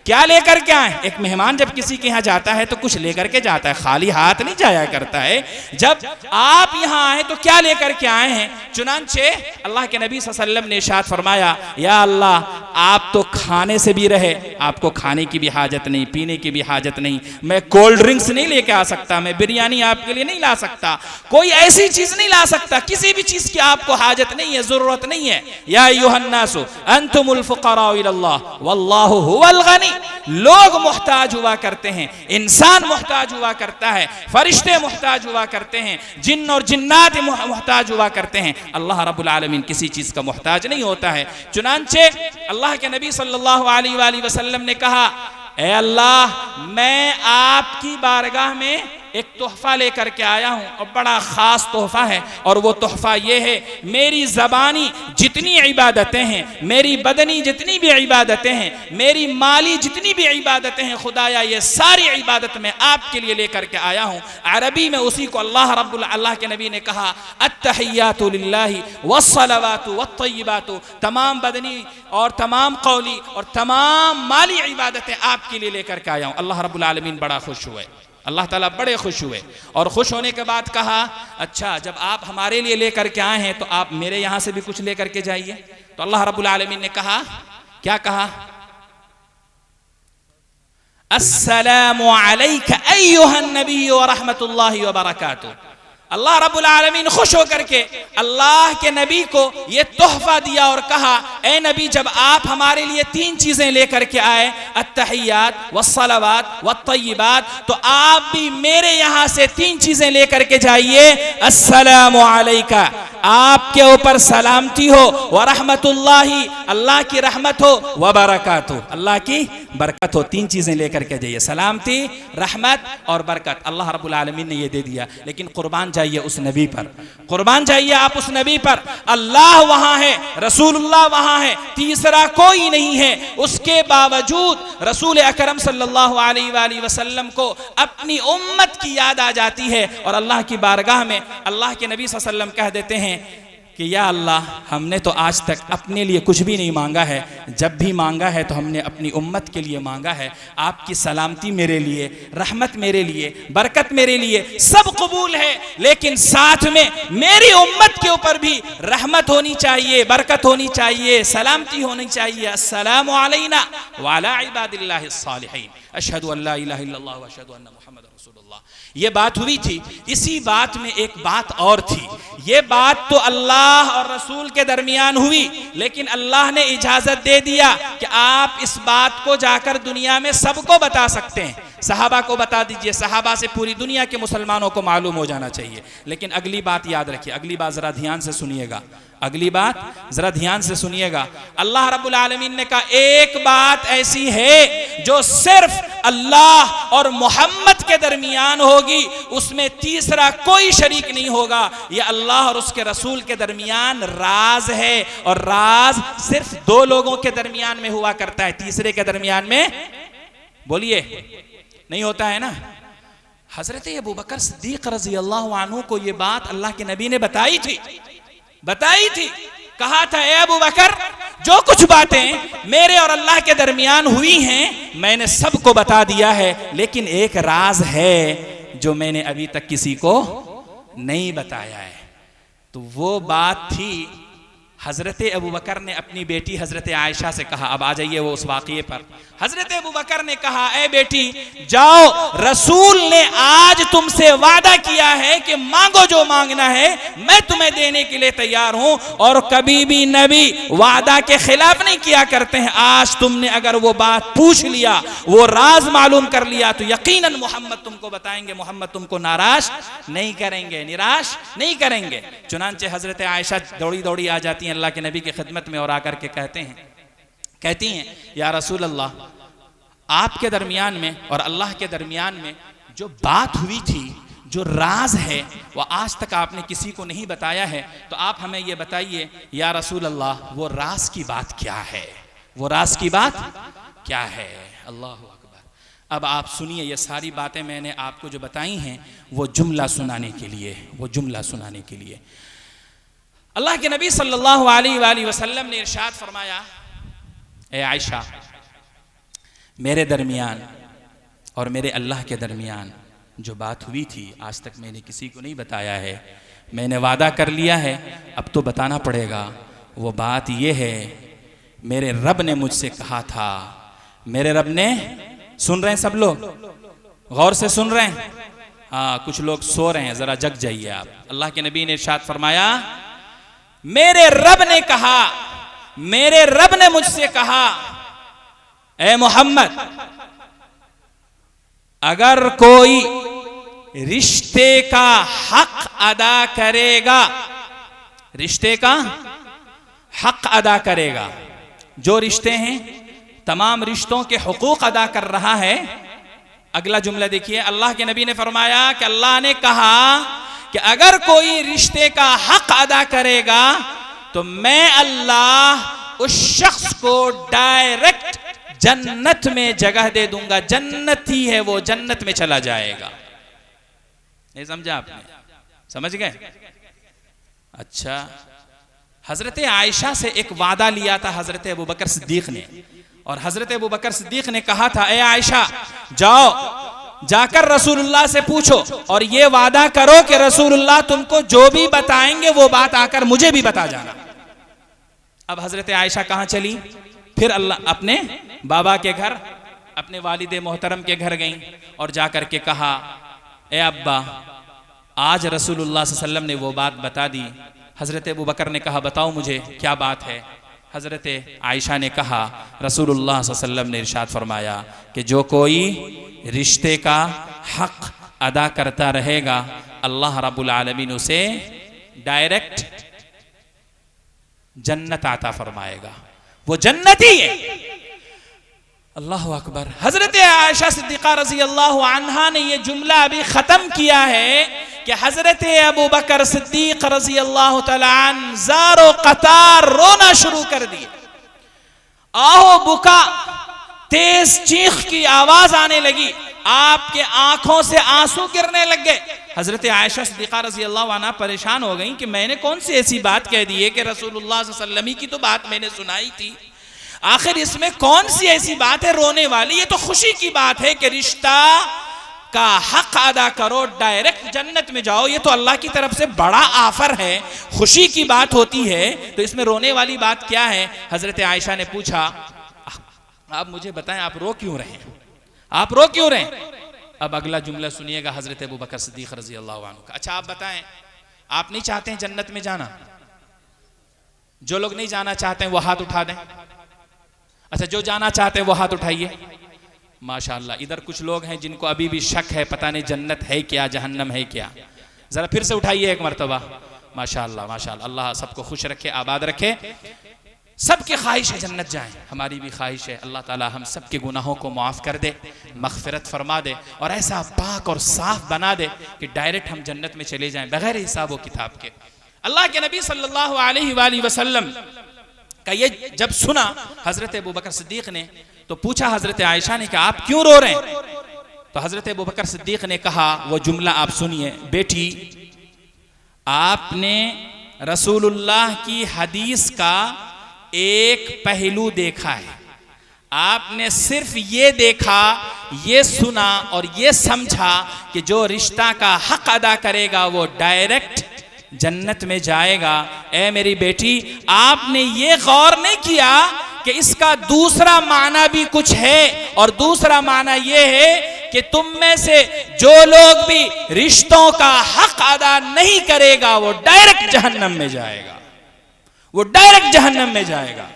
क्या लेकर के आए? एक मेहमान जब किसी के यहाँ जाता है तो कुछ लेकर के जाता है, खाली हाथ नहीं जाया करता है। जब आप यहाँ आए तो क्या लेकर के आए हैं? चुनांचे अल्लाह के नबी सल्लल्लाहु अलैहि वसल्लम ने इरशाद फरमाया, या अल्लाह, आप तो खाने से भी रहे, आपको खाने की भी हाजत नहीं, पीने की भी हाजत नहीं, मैं कोल्ड ड्रिंक्स नहीं लेके आ सकता, मैं बिरयानी आपके लिए नहीं ला सकता, कोई ऐसी चीज नहीं ला सकता, किसी भी चीज की आपको हाजत नहीं है, जरूरत नहीं है। या अय्युहन्नासु अंतुमुल फुक़राउ इलल्लाह वल्लाहु हुवल गनी। लोग मुहताज हुआ करते हैं, इंसान मुहताज हुआ करता है, फरिश्ते मुहताज हुआ करते हैं, जिन्न और जिन्नात मुहताज हुआ करते हैं। अल्लाह रब्बुल आलमीन किसी चीज का मुहताज नहीं होता है। चुनांचे अल्लाह के नबी सल्लल्लाहु अलैहि वसल्लम ने कहा, ए अल्लाह, मैं आपकी बारगाह में एक तोहफा लेकर के आया हूं, और बड़ा खास तोहफा है। और वो तोहफा ये है, मेरी ज़बानी जितनी इबादतें हैं, मेरी बदनी जितनी भी इबादतें हैं, मेरी माली जितनी भी इबादतें हैं, खुदाया ये सारी इबादत मैं आपके लिए लेकर के आया हूं। अरबी में उसी को अल्लाह के नबी ने कहा, अत्तहियातु लिल्लाहि वस्सलावातु वत्तय्यिबातु, तमाम बदनी और तमाम कौली और तमाम माली इबादतें आपके लिए लेकर के आया हूं। अल्लाह रब्बुल आलमीन बड़ा खुश हुए, अल्लाह ताला बड़े खुश हुए। और खुश होने के बाद कहा, अच्छा, जब आप हमारे लिए लेकर के आए हैं तो आप मेरे यहाँ से भी कुछ लेकर के जाइए। तो अल्लाह रब्बुल आलमीन ने कहा, क्या कहा? अस्सलामु अलैका अय्युहन नबिय्यु व रहमतुल्लाहि व बरकातुहू। अल्लाह रब्बुल आलमीन खुश होकर के अल्लाह के नबी को ये तोहफा दिया और कहा, ए नबी, जब आप हमारे लिए तीन चीजें लेकर के आए, अत्तहियात वस्सलावात वत्तय्यिबात, तो आप भी मेरे यहाँ से तीन चीजें लेकर के जाइए। अस्सलामु अलैका, आपके ऊपर सलामती हो, व रहमतुल्लाहि, अल्लाह की रहमत हो, व बरकातुहू, अल्लाह की बरकत हो। तीन चीजें लेकर के जाइए, सलामती, रहमत और बरकत। अल्लाह रब्बुल आलमीन ने ये दे दिया। लेकिन कुर्बान जाइए उस नबी पर, कुर्बान जाइए आप उस नबी पर। अल्लाह वहां है, रसूलुल्लाह वहां है, तीसरा कोई नहीं है। उसके बावजूद रसूल अकरम सल्लल्लाहु अलैहि वसल्लम को अपनी उम्मत की याद आ जाती है, और अल्लाह की बारगाह में अल्लाह के नबी सल्लल्लाहु अलैहि वसल्लम कह देते हैं कि या अल्लाह, हमने तो आज तक अपने लिए कुछ भी नहीं मांगा है, जब भी मांगा है तो हमने अपनी उम्मत के लिए मांगा है। आपकी सलामती मेरे लिए, रहमत मेरे लिए, बरकत मेरे लिए, सब कबूल है, लेकिन साथ में मेरी उम्मत के ऊपर भी रहमत होनी चाहिए, बरकत होनी चाहिए, सलामती होनी चाहिए। अस्सलामु अलैना व अला इबादिल्लाहिस सालिहीन अशहदु अल्ला इलाहा इल्लल्लाह व अशहदु अन्ना मुहम्मदन रसूलुल्लाह। ये बात हुई थी। इसी बात में एक बात और थी। ये बात तो अल्लाह और रसूल के दरमियान हुई, लेकिन अल्लाह ने इजाजत दे दिया कि आप इस बात को जाकर दुनिया में सबको बता सकते हैं। सहाबा को बता दीजिए, सहाबा से पूरी दुनिया के मुसलमानों को मालूम हो जाना चाहिए। लेकिन अगली बात याद रखिए, अगली बात जरा ध्यान से सुनिएगा, अगली बात जरा ध्यान से सुनिएगा। अल्लाह रब्बुल आलमीन ने कहा, एक बात ऐसी है जो सिर्फ अल्लाह और मोहम्मद के दरमियान होगी, उसमें तीसरा कोई शरीक नहीं होगा। ये अल्लाह और उसके रसूल के दरमियान राज है, और राज सिर्फ दो लोगों के दरमियान में हुआ करता है, तीसरे के दरमियान में बोलिए नहीं होता है ना। हजरत अबू बकर सिद्दीक रज़ी अल्लाह अन्हु को ये बात अल्लाह के नबी ने बताई थी। कहा था, ए अबू बकर, जो कुछ बातें मेरे और अल्लाह के दरमियान हुई हैं मैंने सबको बता दिया है, लेकिन एक राज है जो मैंने अभी तक किसी को नहीं बताया है। तो वो बात थी हजरत अबू बकर ने अपनी बेटी हजरत आयशा से कहा। अब आ जाइए वो उस वाक़ये पर। हजरत अबू बकर ने कहा, ए बेटी जाओ, रसूल ने आज तुमसे वादा किया है कि मांगो जो मांगना है मैं तुम्हें देने के लिए तैयार हूं, और कभी भी नबी वादा के खिलाफ नहीं किया करते हैं। आज तुमने अगर वो बात पूछ लिया, वो राज मालूम कर लिया, तो यकीनन मोहम्मद तुमको बताएंगे, मोहम्मद तुमको नाराज नहीं करेंगे, निराश नहीं करेंगे। चुनांचे हजरत आयशा दौड़ी दौड़ी आ जाती हैं अल्लाह के नबी की खिदमत में और आकर के कहती हैं या रसूल अल्लाह, आपके दरमियान में और अल्लाह के दरमियान में जो बात हुई थी, जो राज है, वह आज तक आपने किसी को नहीं बताया है, तो आप हमें यह बताइए या रसूल अल्लाह, वो राज की बात क्या है, वो राज की बात क्या है। अल्लाह अकबर। अब आप सुनिए, ये सारी बातें मैंने आपको जो बताई हैं वो जुमला सुनाने के लिए, वो जुमला सुनाने के लिए। अल्लाह के नबी सल्लल्लाहु अलैहि वसल्लम ने इरशाद फरमाया, ए आयशा, मेरे दरमियान और मेरे अल्लाह के दरमियान जो बात हुई थी आज तक मैंने किसी को नहीं बताया है, मैंने वादा कर लिया है, अब तो बताना पड़ेगा। वो बात ये है, मेरे रब ने मुझसे कहा था, मेरे रब ने, सुन रहे हैं सब लोग, गौर से सुन रहे हैं, हाँ कुछ लोग सो रहे हैं, जरा जग जाइए आप। अल्लाह के नबी ने इरशाद फरमाया, मेरे रब ने कहा, मेरे रब ने मुझसे कहा, ए मोहम्मद, अगर कोई रिश्ते का हक अदा करेगा, रिश्ते का हक अदा करेगा, जो रिश्ते हैं तमाम रिश्तों के हुकूक अदा कर रहा है। अगला जुमला देखिए, अल्लाह के नबी ने फरमाया कि अल्लाह ने कहा कि अगर कोई रिश्ते का हक अदा करेगा तो मैं अल्लाह उस शख्स को डायरेक्ट जन्नत में जगह दे दूंगा। जन्नत ही है वो, जन्नत में चला जाएगा। नहीं समझा आपने? समझ गए? अच्छा, हजरत आयशा से एक वादा लिया था हजरत अबू बकर सिद्दीक ने, और हजरत अबू बकर सिद्दीक ने कहा था, ए आयशा जाओ, जाकर रसूलुल्लाह से पूछो और ये वादा करो कि रसूलुल्लाह तुमको जो भी बताएंगे वो बात आकर मुझे भी बता जाना। अब हजरत आयशा कहाँ चली? फिर अल्लाह अपने बाबा के घर, अपने वालिद मोहतरम के घर गई और जाकर के कहा, ए अब्बा, आज रसूलुल्लाह सल्लल्लाहु अलैहि वसल्लम ने वो बात बता दी। हजरत अबू बकर ने कहा, बताओ मुझे क्या बात है। हजरत आयशा ने कहा, रसूलुल्लाह सल्लल्लाहु अलैहि वसल्लम ने इरशाद फरमाया कि जो कोई रिश्ते का हक अदा करता रहेगा, अल्लाह रब्बुल आलमीन उसे डायरेक्ट जन्नत आता फरमाएगा, वो जन्नती है। अल्लाह अकबर। हजरत आयशा सिद्दीक़ा रज़ी अल्लाह अन्हा ने ये जुमला अभी खत्म किया है कि हजरत अबू बकर सिद्दीक रज़ी अल्लाह तआला अन्हु ज़ारो क़तार रोना शुरू कर दिए। आओ बुका, तेज चीख की आवाज आने लगी, आपके आंखों से आंसू गिरने लग गए। हजरत आयशा सिद्दीक़ा रज़ी अल्लाह अन्हा परेशान हो गई कि मैंने कौन सी ऐसी बात कह दी है कि रसूलुल्लाह सल्लल्लाहु अलैहि वसल्लम की तो बात मैंने सुनाई थी, आखिर इसमें कौन सी ऐसी बात है रोने वाली? ये तो खुशी की बात है कि रिश्ता का हक अदा करो, डायरेक्ट जन्नत में जाओ, ये तो अल्लाह की तरफ से बड़ा ऑफर है, खुशी की बात होती है, तो इसमें रोने वाली बात क्या है? हजरत आयशा ने पूछा, आप मुझे बताएं, आप रो क्यों रहे हैं, आप रो क्यों रहे हैं? अब अगला जुमला सुनिएगा हजरत अबू बकर सिद्दीक रज़ी अल्लाह अन्हु का। अच्छा आप बताएं, आप नहीं चाहते हैं जन्नत में जाना? जो लोग नहीं जाना चाहते हैं वो हाथ उठा दें। अच्छा, जो जाना चाहते हैं वो हाथ उठाइए। माशाअल्लाह, इधर कुछ लोग हैं जिनको अभी भी शक है, पता नहीं जन्नत है क्या, जहन्नम है क्या। जरा फिर से उठाइए एक मरतबा। माशाअल्लाह माशाअल्लाह, अल्लाह सबको खुश रखे, आबाद रखे। सबकी ख्वाहिश है जन्नत जाएं, हमारी भी ख्वाहिश है। अल्लाह ताला हम सबके गुनाहों को माफ़ कर दे, मग़फ़िरत फरमा दे और ऐसा पाक और साफ बना दे कि डायरेक्ट हम जन्नत में चले जाएं बगैर हिसाब व किताब के। अल्लाह के नबी सल्लल्लाहु अलैहि वसल्लम का ये जब सुना हजरत अबू बकर सिद्दीक ने, तो पूछा हजरत आयशा ने कि आप क्यों रो रहे हैं? तो हजरत अबू बकर सिद्दीक ने कहा, वो जुमला आप सुनिए, बेटी आपने रसूलुल्लाह की हदीस का एक पहलू देखा है, आपने सिर्फ ये देखा, ये सुना और ये समझा कि जो रिश्ता का हक अदा करेगा वो डायरेक्ट जन्नत में जाएगा। ए मेरी बेटी, आपने ये गौर नहीं किया कि इसका दूसरा माना भी कुछ है, और दूसरा माना ये है कि तुम में से जो लोग भी रिश्तों का हक अदा नहीं करेगा वो डायरेक्ट जहन्नम में जाएगा, वो डायरेक्ट जहन्नम में जाएगा।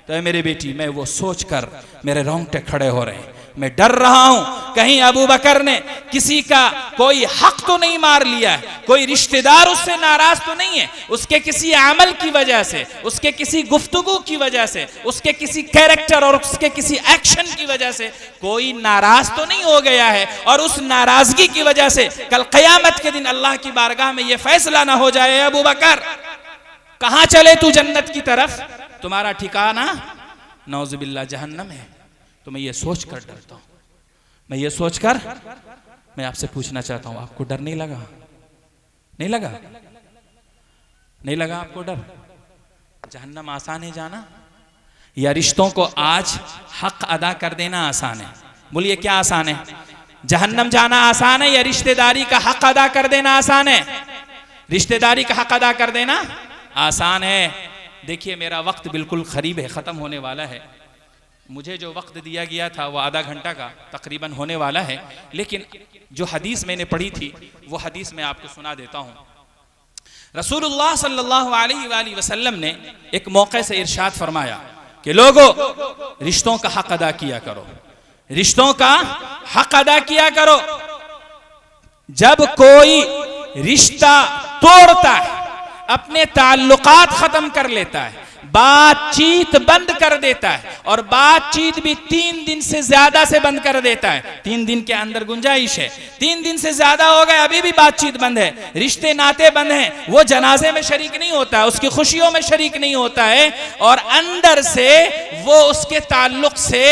तो मेरी बेटी, मैं वो सोचकर मेरे रोंगटे खड़े हो रहे हैं, मैं डर रहा हूं कहीं अबू बकर ने किसी का कोई हक तो नहीं मार लिया है, कोई रिश्तेदार उससे नाराज तो नहीं है, उसके किसी अमल की वजह से, उसके किसी गुफ्तगू की वजह से, उसके किसी कैरेक्टर और उसके किसी एक्शन की वजह से कोई नाराज तो नहीं हो गया है, और उस नाराजगी की वजह से कल क़यामत के दिन अल्लाह की बारगाह में यह फैसला ना हो जाए, अबू बकर कहां चले तू जन्नत की तरफ, तुम्हारा ठिकाना नौजुबिल्लाह जहन्नम है। तो मैं ये सोचकर डरता हूं, मैं ये सोचकर मैं आपसे पूछना चाहता हूं, आपको डर नहीं लगा? नहीं लगा? नहीं लगा आपको डर? जहन्नम आसान है जाना, या रिश्तों को आज हक अदा कर देना आसान है? बोलिए क्या आसान है? जहन्नम जाना आसान है या रिश्तेदारी का हक अदा कर देना आसान है? रिश्तेदारी का हक अदा कर देना आसान है। देखिए मेरा वक्त बिल्कुल करीब है, ख़त्म होने वाला है। मुझे जो वक्त दिया गया था वो आधा घंटा का तकरीबन होने वाला है, लेकिन जो हदीस मैंने पढ़ी थी वो हदीस मैं आपको सुना देता हूँ। रसूलुल्लाह सल्लल्लाहु अलैहि वसल्लम ने एक मौके से इरशाद फरमाया कि लोगों, रिश्तों का हक अदा किया करो, रिश्तों का हक अदा किया करो। जब कोई रिश्ता तोड़ता है, अपने ताल्लुकात खत्म कर लेता है, बातचीत बंद कर देता है, और बातचीत भी 3 दिन से ज्यादा से बंद कर देता है, 3 दिन के अंदर गुंजाइश है, 3 दिन से ज्यादा हो गए अभी भी बातचीत बंद है, रिश्ते नाते बंद हैं, वो जनाजे में शरीक नहीं होता है, उसकी खुशियों में शरीक नहीं होता है, और अंदर से वो उसके ताल्लुक से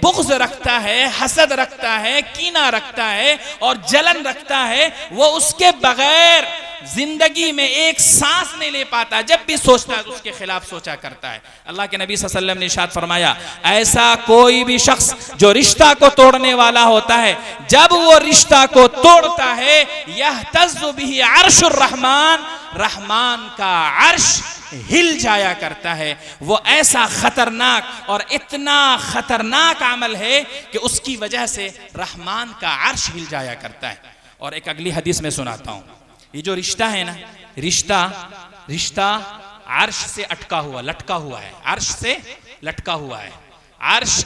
बुग़्ज़ रखता है, हसद रखता है, कीना रखता है और जलन रखता है, वो उसके बगैर जिंदगी में एक सांस नहीं ले पाता, जब भी सोचता है तो उसके खिलाफ सोचा करता है। अल्लाह के नबी सल्लल्लाहु अलैहि वसल्लम ने इरशाद फरमाया, ऐसा कोई भी शख्स जो रिश्ता को तोड़ने वाला होता है, जब वो रिश्ता को तोड़ता है, यहतज़्ज़ु बिही अर्शुर रहमान, रहमान का अर्श हिल जाया करता है। वो ऐसा खतरनाक और इतना खतरनाक अमल है कि उसकी वजह से रहमान का अर्श हिल जाया करता है। और एक अगली हदीस में सुनाता हूँ, ये जो रिश्ता है ना, रिश्ता अर्श से अटका हुआ, लटका हुआ है, अर्श से लटका हुआ है, अर्श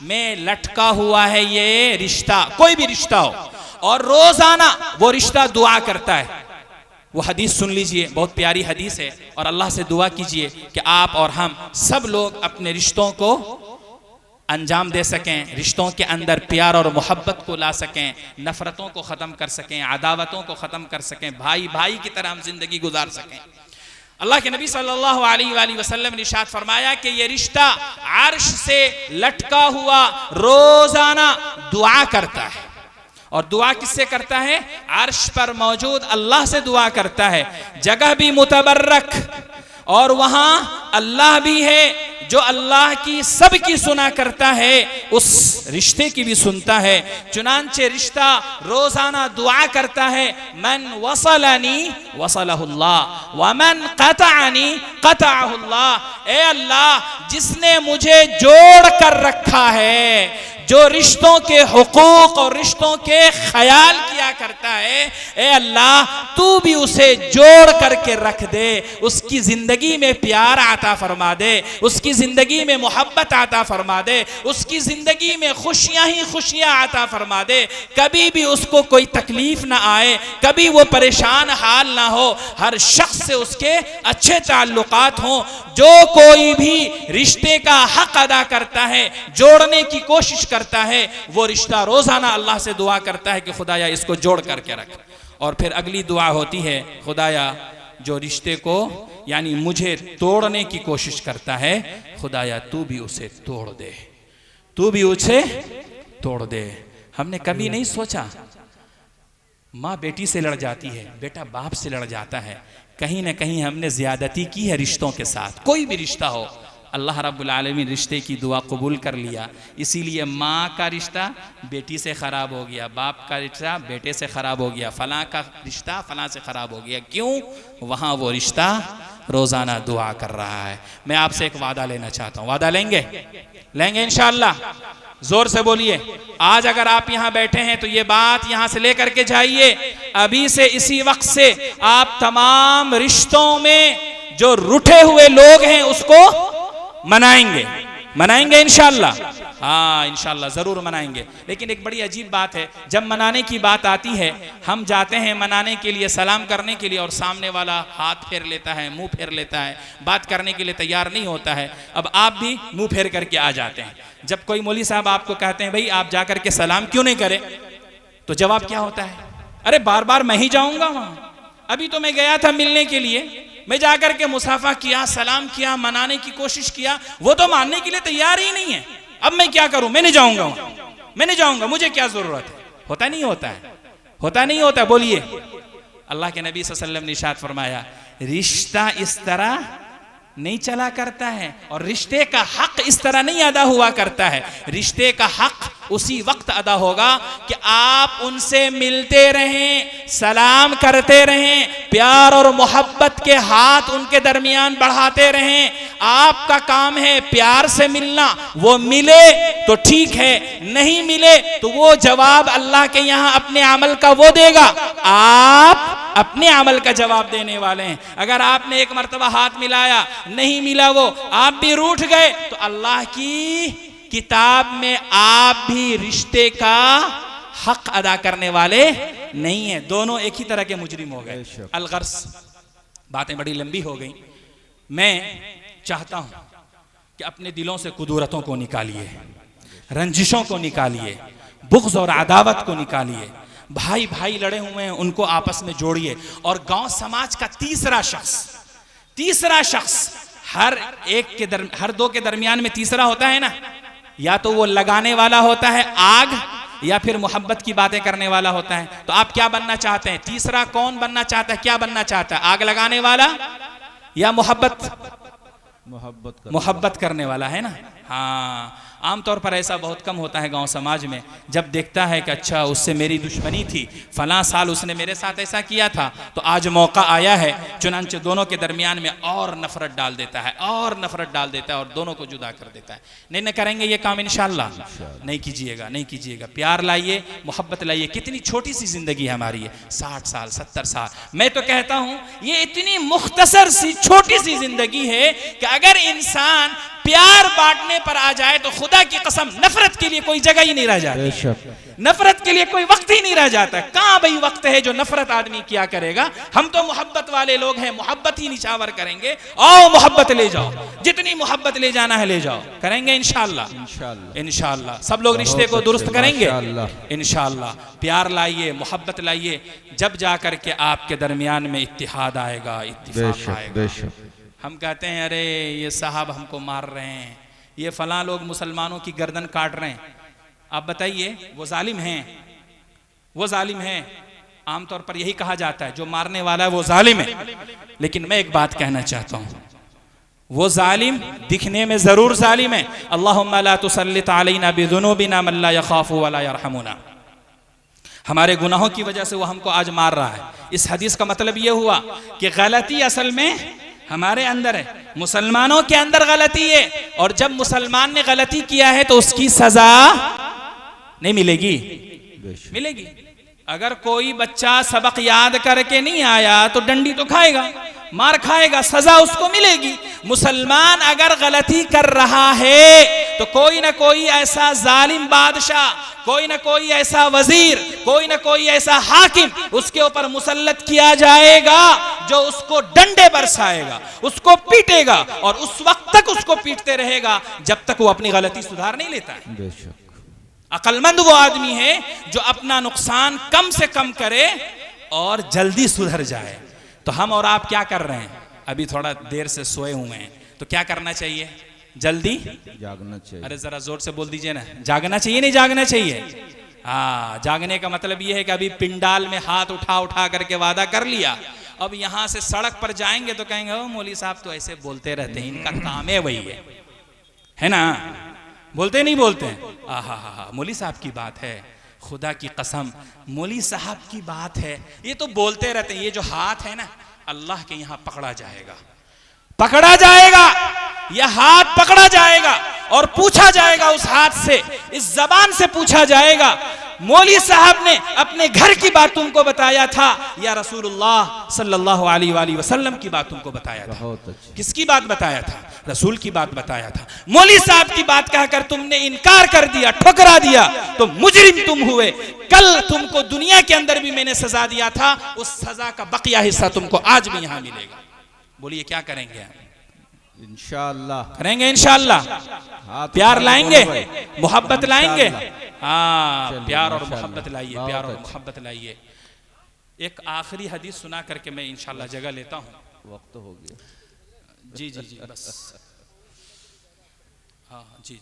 में लटका हुआ है ये रिश्ता, कोई भी रिश्ता हो, और रोजाना वो रिश्ता दुआ करता है। वो हदीस सुन लीजिए, बहुत प्यारी हदीस है, और अल्लाह से दुआ कीजिए कि आप और हम सब लोग अपने रिश्तों को अंजाम दे सकें, रिश्तों के अंदर प्यार और मोहब्बत को ला सकें, नफ़रतों को ख़त्म कर सकें, अदावतों को ख़त्म कर सकें, भाई भाई की तरह हम जिंदगी गुजार सकें। अल्लाह के नबी सल्लल्लाहु अलैहि वसल्लम ने इरशाद फरमाया कि ये रिश्ता अर्श से लटका हुआ रोजाना दुआ करता है, और दुआ किससे करता है? अर्श पर मौजूद अल्लाह से दुआ करता है। जगह भी मुतबर्रक, और वहां अल्लाह भी है जो अल्लाह की सबकी सुना करता है, उस रिश्ते की भी सुनता है। चुनांचे रिश्ता रोजाना दुआ करता है, मन वसलनी वसलहुल्लाह व मन क़तअनी क़तअहुल्लाह। ए अल्लाह, जिसने मुझे जोड़ कर रखा है, जो रिश्तों के हुकूक और रिश्तों के ख्याल किया करता है, ए अल्लाह तू भी उसे जोड़ करके रख दे, उसकी जिंदगी में प्यार आता फरमा दे, उसकी जिंदगी में मोहब्बत आता फरमा दे, उसकी जिंदगी में खुशियां ही खुशियां आता फरमा दे, कभी भी उसको कोई तकलीफ ना आए, कभी वो परेशान हाल ना हो, हर शख्स से उसके अच्छे ताल्लुकात हों। जो कोई भी रिश्ते का हक अदा करता है, जोड़ने की कोशिश करता है, वो रिश्ता रोजाना अल्लाह से दुआ करता है कि खुदाया इसको जोड़ करके रख। और फिर अगली दुआ होती है, खुदाया जो रिश्ते को यानी मुझे तोड़ने की कोशिश करता है, खुदाया तू भी उसे तोड़ दे, तू भी उसे तोड़ दे। हमने कभी नहीं सोचा, माँ बेटी से लड़ जाती है, बेटा बाप से लड़ जाता है, कहीं ना कहीं हमने ज्यादती की है रिश्तों के साथ। कोई भी रिश्ता हो, अल्लाह रब्बुल आलमीन रिश्ते की दुआ कबूल कर लिया। इसीलिए माँ का रिश्ता बेटी से ख़राब हो गया, बाप का रिश्ता बेटे से ख़राब हो गया, फलां का रिश्ता फलां से ख़राब हो गया। क्यों? वहाँ वो रिश्ता रोज़ाना दुआ कर रहा है। मैं आपसे एक वादा लेना चाहता हूँ, वादा लेंगे? लेंगे इंशाअल्लाह? जोर से बोलिए। आज अगर आप यहाँ बैठे हैं तो ये बात यहाँ से लेकर के जाइए, अभी से इसी वक्त से आप तमाम रिश्तों में जो रूठे हुए लोग हैं उसको मनाएंगे, मनाएंगे इंशाअल्लाह। हाँ इंशाअल्लाह ज़रूर मनाएंगे। लेकिन एक बड़ी अजीब बात है, जब मनाने की बात आती है, हम जाते हैं मनाने के लिए, सलाम करने के लिए, और सामने वाला हाथ फेर लेता है, मुंह फेर लेता है, बात करने के लिए तैयार नहीं होता है। अब आप भी मुंह फेर करके आ जाते हैं। जब कोई मौलवी साहब आपको कहते हैं भाई आप जा करके सलाम क्यों नहीं करें, तो जवाब क्या होता है? अरे बार बार मैं ही जाऊंगा वहां, अभी तो मैं गया था मिलने के लिए, मैं जाकर के मुसाफा किया, सलाम किया, मनाने की कोशिश किया, वो तो मानने के लिए तैयार ही नहीं है। अब मैं क्या करूं? मैं नहीं जाऊंगा वहां, मैं नहीं जाऊंगा, मुझे क्या जरूरत है? होता नहीं होता है? होता नहीं होता? बोलिए। अल्लाह के नबी सल्लल्लाहु अलैहि वसल्लम ने इरशाद फरमाया, रिश्ता इस तरह नहीं चला करता है और रिश्ते का हक इस तरह नहीं अदा हुआ करता है। रिश्ते का हक उसी वक्त अदा होगा कि आप उनसे मिलते रहें, सलाम करते रहें, प्यार और मोहब्बत के हाथ उनके दरमियान बढ़ाते रहें। आपका काम है प्यार से मिलना, वो मिले तो ठीक है, नहीं मिले तो वो जवाब अल्लाह के यहाँ अपने अमल का वो देगा, आप अपने अमल का जवाब देने वाले हैं। अगर आपने एक मर्तबा हाथ मिलाया, नहीं मिला वो, आप भी रूठ गए, तो अल्लाह की किताब में आप भी रिश्ते का हक अदा करने वाले नहीं है। दोनों एक ही तरह के मुजरिम हो गए। अलगर्स, बातें बड़ी लंबी हो गई। मैं चाहता हूं कि अपने दिलों से कुदूरतों को निकालिए, रंजिशों को निकालिए, बुग़्ज़ और अदावत को निकालिए। भाई भाई लड़े हुए हैं, उनको आपस में जोड़िए। और गांव समाज का तीसरा शख्स हर दो के दरमियान में तीसरा होता है ना, या तो वो लगाने वाला होता है आग, या फिर मोहब्बत की बातें करने वाला होता है। तो आप क्या बनना चाहते हैं? तीसरा कौन बनना चाहता है? क्या बनना चाहता है? आग लगाने वाला या मोहब्बत करने वाला, है ना? हाँ, आमतौर पर ऐसा बहुत कम होता है गांव समाज में। जब देखता है कि अच्छा उससे मेरी दुश्मनी थी, फलां साल उसने मेरे साथ ऐसा किया था, तो आज मौका आया है, चुनांचे दोनों के दरमियान में और नफरत डाल देता है, और नफरत डाल देता है, और दोनों को जुदा कर देता है। नहीं करेंगे ये काम इंशाअल्लाह? नहीं कीजिएगा। प्यार लाइए, मोहब्बत लाइए। कितनी छोटी सी जिंदगी हमारी है, 60 साल 70 साल। मैं तो कहता हूं ये इतनी मुख्तसर सी छोटी सी जिंदगी है कि अगर इंसान प्यार बांटने पर आ जाए तो खुदा की कसम नफरत के लिए कोई जगह ही नहीं रह जाती, नफरत के लिए कोई वक्त ही नहीं रह जाता। कहां भाई वक्त है जो नफरत आदमी किया करेगा? हम तो मोहब्बत वाले लोग हैं, मोहब्बत ही निछावर करेंगे। आओ मोहब्बत ले जाओ, जितनी मोहब्बत ले जाना है ले जाओ। करेंगे इंशाअल्लाह। सब लोग रिश्ते को दुरुस्त करेंगे इंशाअल्लाह। प्यार लाइए, मोहब्बत लाइए, जब जाकर के आपके दरमियान में इत्तिहाद आएगा, इत्तिफाक आएगा। हम कहते हैं अरे ये साहब हमको मार रहे हैं, ये फलां लोग मुसलमानों की गर्दन काट रहे हैं। आप बताइए, वो जालिम हैं। आमतौर पर यही कहा जाता है, जो मारने वाला है वो जालिम है। लेकिन मैं एक बात कहना चाहता हूं, वो जालिम दिखने में जरूर जालिम है। अल्लाहुम्मा ला तुसल्लित अलैना बिजुनूबिना मन ला यखाफु वला यरहमुना। हमारे गुनाहों की वजह से वो हमको आज मार रहा है। इस हदीस का मतलब ये हुआ कि गलती असल में हमारे अंदर है, मुसलमानों के अंदर गलती है। और जब मुसलमान ने गलती किया है तो उसकी सजा नहीं मिलेगी। अगर कोई बच्चा सबक याद करके नहीं आया तो डंडी तो खाएगा, मार खाएगा, सजा उसको मिलेगी। मुसलमान अगर गलती कर रहा है तो कोई ना कोई ऐसा जालिम बादशाह, कोई ना कोई ऐसा वजीर, कोई ना कोई ऐसा हाकिम उसके ऊपर मुसल्लत किया जाएगा जो उसको डंडे बरसाएगा, उसको पीटेगा, और उस वक्त तक उसको पीटते रहेगा जब तक वो अपनी गलती सुधार नहीं लेता है। अक्लमंद वो आदमी है जो अपना नुकसान कम से कम करे और जल्दी सुधर जाए। तो हम और आप क्या कर रहे हैं? अभी थोड़ा देर से सोए हुए हैं, तो क्या करना चाहिए? जल्दी जागना चाहिए। अरे जरा जोर से बोल दीजिए ना, जागना चाहिए नहीं जागना चाहिए? हाँ, जागने का मतलब यह है कि अभी पिंडाल में हाथ उठा करके वादा कर लिया अब यहाँ से सड़क पर जाएंगे तो कहेंगे ओ मौली साहब तो ऐसे बोलते रहते हैं, इनका काम है वही है ना, बोलते नहीं बोलते हैं। आहा मौली साहब की बात है, खुदा की कसम मौली साहब की बात है, ये तो बोलते रहते हैं। ये जो हाथ है ना, अल्लाह के यहाँ पकड़ा जाएगा, पकड़ा जाएगा, यह हाथ पकड़ा जाएगा और पूछा जाएगा उस हाथ से, इस जबान से पूछा जाएगा, मौली साहब ने अपने घर की बात तुमको बताया था या रसूलुल्लाह सल्लल्लाहु अलैहि वसल्लम की बात तुमको बताया था? किसकी बात बताया था? रसूल की बात बताया था। मौली साहब की बात कहकर तुमने इनकार कर दिया, ठुकरा दिया, तो मुजरिम तुम हुए। कल तुमको दुनिया के अंदर भी मैंने सजा दिया था, उस सजा का बकिया हिस्सा तुमको आज भी यहां मिलेगा। बोलिए क्या करेंगे? इंशाअल्लाह करेंगे, इंशाअल्लाह। प्यार लाएंगे, मोहब्बत लाएंगे। हाँ, प्यार और मोहब्बत लाइए, प्यार और मोहब्बत लाइए। एक आखिरी हदीस सुना करके मैं इंशाअल्लाह जगह लेता हूँ। वक्त हो गया। जी बस। हाँ जी।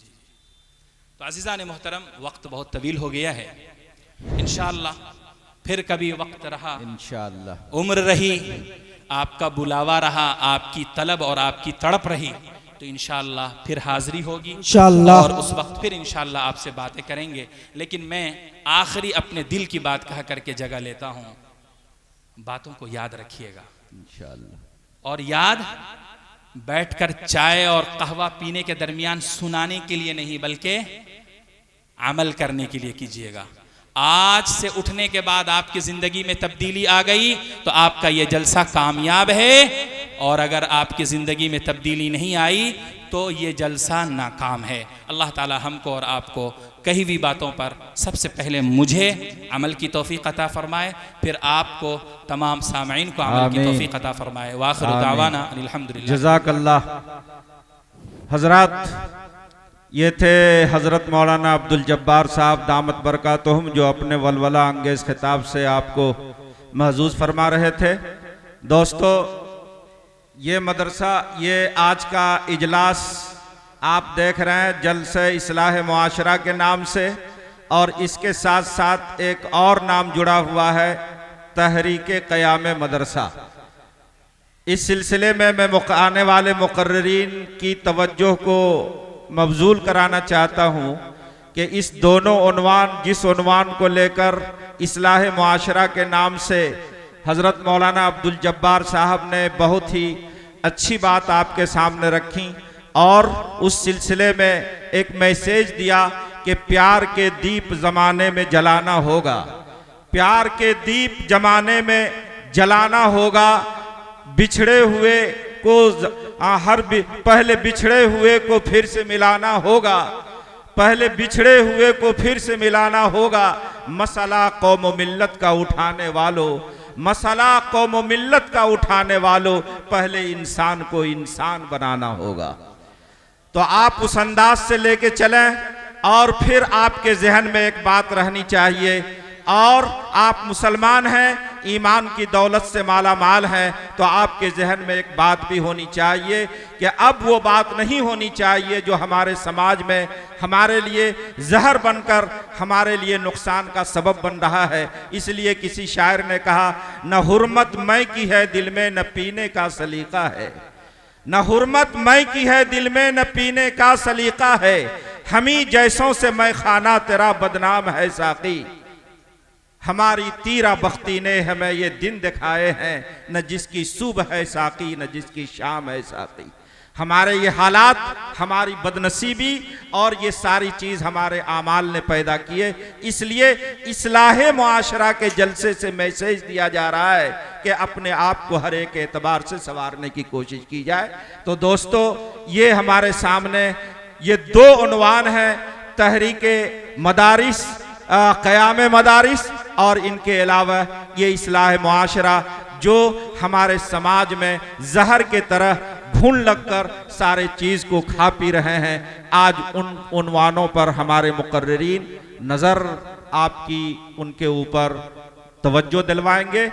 तो अज़ीज़ान मोहतरम, वक्त बहुत तवील हो गया है। इंशाअल्लाह फिर कभी वक्त रहा, इंशाअल्लाह उम्र रही, आपका बुलावा रहा, आपकी तलब और आपकी तड़प रही, तो इंशाअल्लाह फिर हाजिरी होगी इंशाअल्लाह, और उस वक्त फिर इंशाअल्लाह आपसे बातें करेंगे। लेकिन मैं आखिरी अपने दिल की बात कह करके जगह लेता हूँ, बातों को याद रखिएगा इंशाअल्लाह। और याद बैठकर चाय और कहवा पीने के दरमियान सुनाने के लिए नहीं, बल्कि अमल करने के लिए कीजिएगा। आज से उठने के बाद आपकी जिंदगी में तब्दीली आ गई तो आपका यह जलसा कामयाब है, और अगर आपकी जिंदगी में तब्दीली नहीं आई तो ये जलसा नाकाम है। अल्लाह ताला हमको और आपको कही हुई बातों पर सबसे पहले मुझे अमल की तौफीक अता फरमाए, फिर आपको तमाम सामईन को अमल की तौफीक अता फरमाए। वाखिर दावाना अल्हम्दुलिल्लाह। जज़ाकल्लाह। हजरात, ये थे हज़रत मौलाना अब्दुल जब्बार साहब दामत बरकातुहुम, जो अपने वलवला अंगेज खिताब से आपको महजूज फरमा रहे थे। दोस्तों, ये मदरसा, ये आज का इजलास आप देख रहे हैं जलसे इस्लाह मुआशरा के नाम से, और इसके साथ साथ एक और नाम जुड़ा हुआ है, तहरीके क़याम मदरसा। इस सिलसिले में मैं आने वाले मुकर्रिरीन की तवज्जो को मबजूल कराना चाहता हूँ कि इस दोनों उन्वान, जिस उन्वान को लेकर इस्लाह मुआशरा के नाम से हज़रत मौलाना अब्दुल जब्बार साहब ने बहुत ही अच्छी बात आपके सामने रखी, और उस सिलसिले में एक मैसेज दिया कि प्यार के दीप ज़माने में जलाना होगा, प्यार के दीप ज़माने में जलाना होगा। बिछड़े हुए को पहले बिछड़े हुए को फिर से मिलाना होगा, पहले बिछड़े हुए को फिर से मिलाना होगा। मसला कौम मिल्लत का उठाने वालों, मसला कौम मिल्लत का उठाने वालों, पहले इंसान को इंसान बनाना होगा। तो आप उस अंदाज से लेके चलें, और फिर आपके जहन में एक बात रहनी चाहिए, और आप मुसलमान हैं, ईमान की दौलत से माला माल हैं, तो आपके जहन में एक बात भी होनी चाहिए कि अब वो बात नहीं होनी चाहिए जो हमारे समाज में हमारे लिए जहर बनकर हमारे लिए नुकसान का सबब बन रहा है। इसलिए किसी शायर ने कहा, न हुर्मत मैं की है दिल में, न पीने का सलीका है, न हुर्मत मैं की है दिल में, न पीने का सलीका है, हमी जैसों से मैं खाना तेरा बदनाम है साकी, हमारी तीरा बख्ती ने हमें ये दिन दिखाए हैं, न जिसकी सुबह है साकी, न जिसकी शाम है साकी। हमारे ये हालात, हमारी बदनसीबी और ये सारी चीज़ हमारे आमाल ने पैदा किए। इसलिए इस्लाह मुआशरा के जलसे से मैसेज दिया जा रहा है कि अपने आप को हर एक एतबार से संवारने की कोशिश की जाए। तो दोस्तों, ये हमारे सामने ये दो उन्वान हैं, तहरीके मदारिस, क़याम मदारिस, और इनके अलावा ये इस्लाह मुआशरा जो हमारे समाज में जहर के तरह घुन लगकर सारे चीज़ को खा पी रहे हैं। आज उन उन्वानों पर हमारे मुकर्रिरीन नज़र आपकी उनके ऊपर तवज्जो दिलवाएंगे,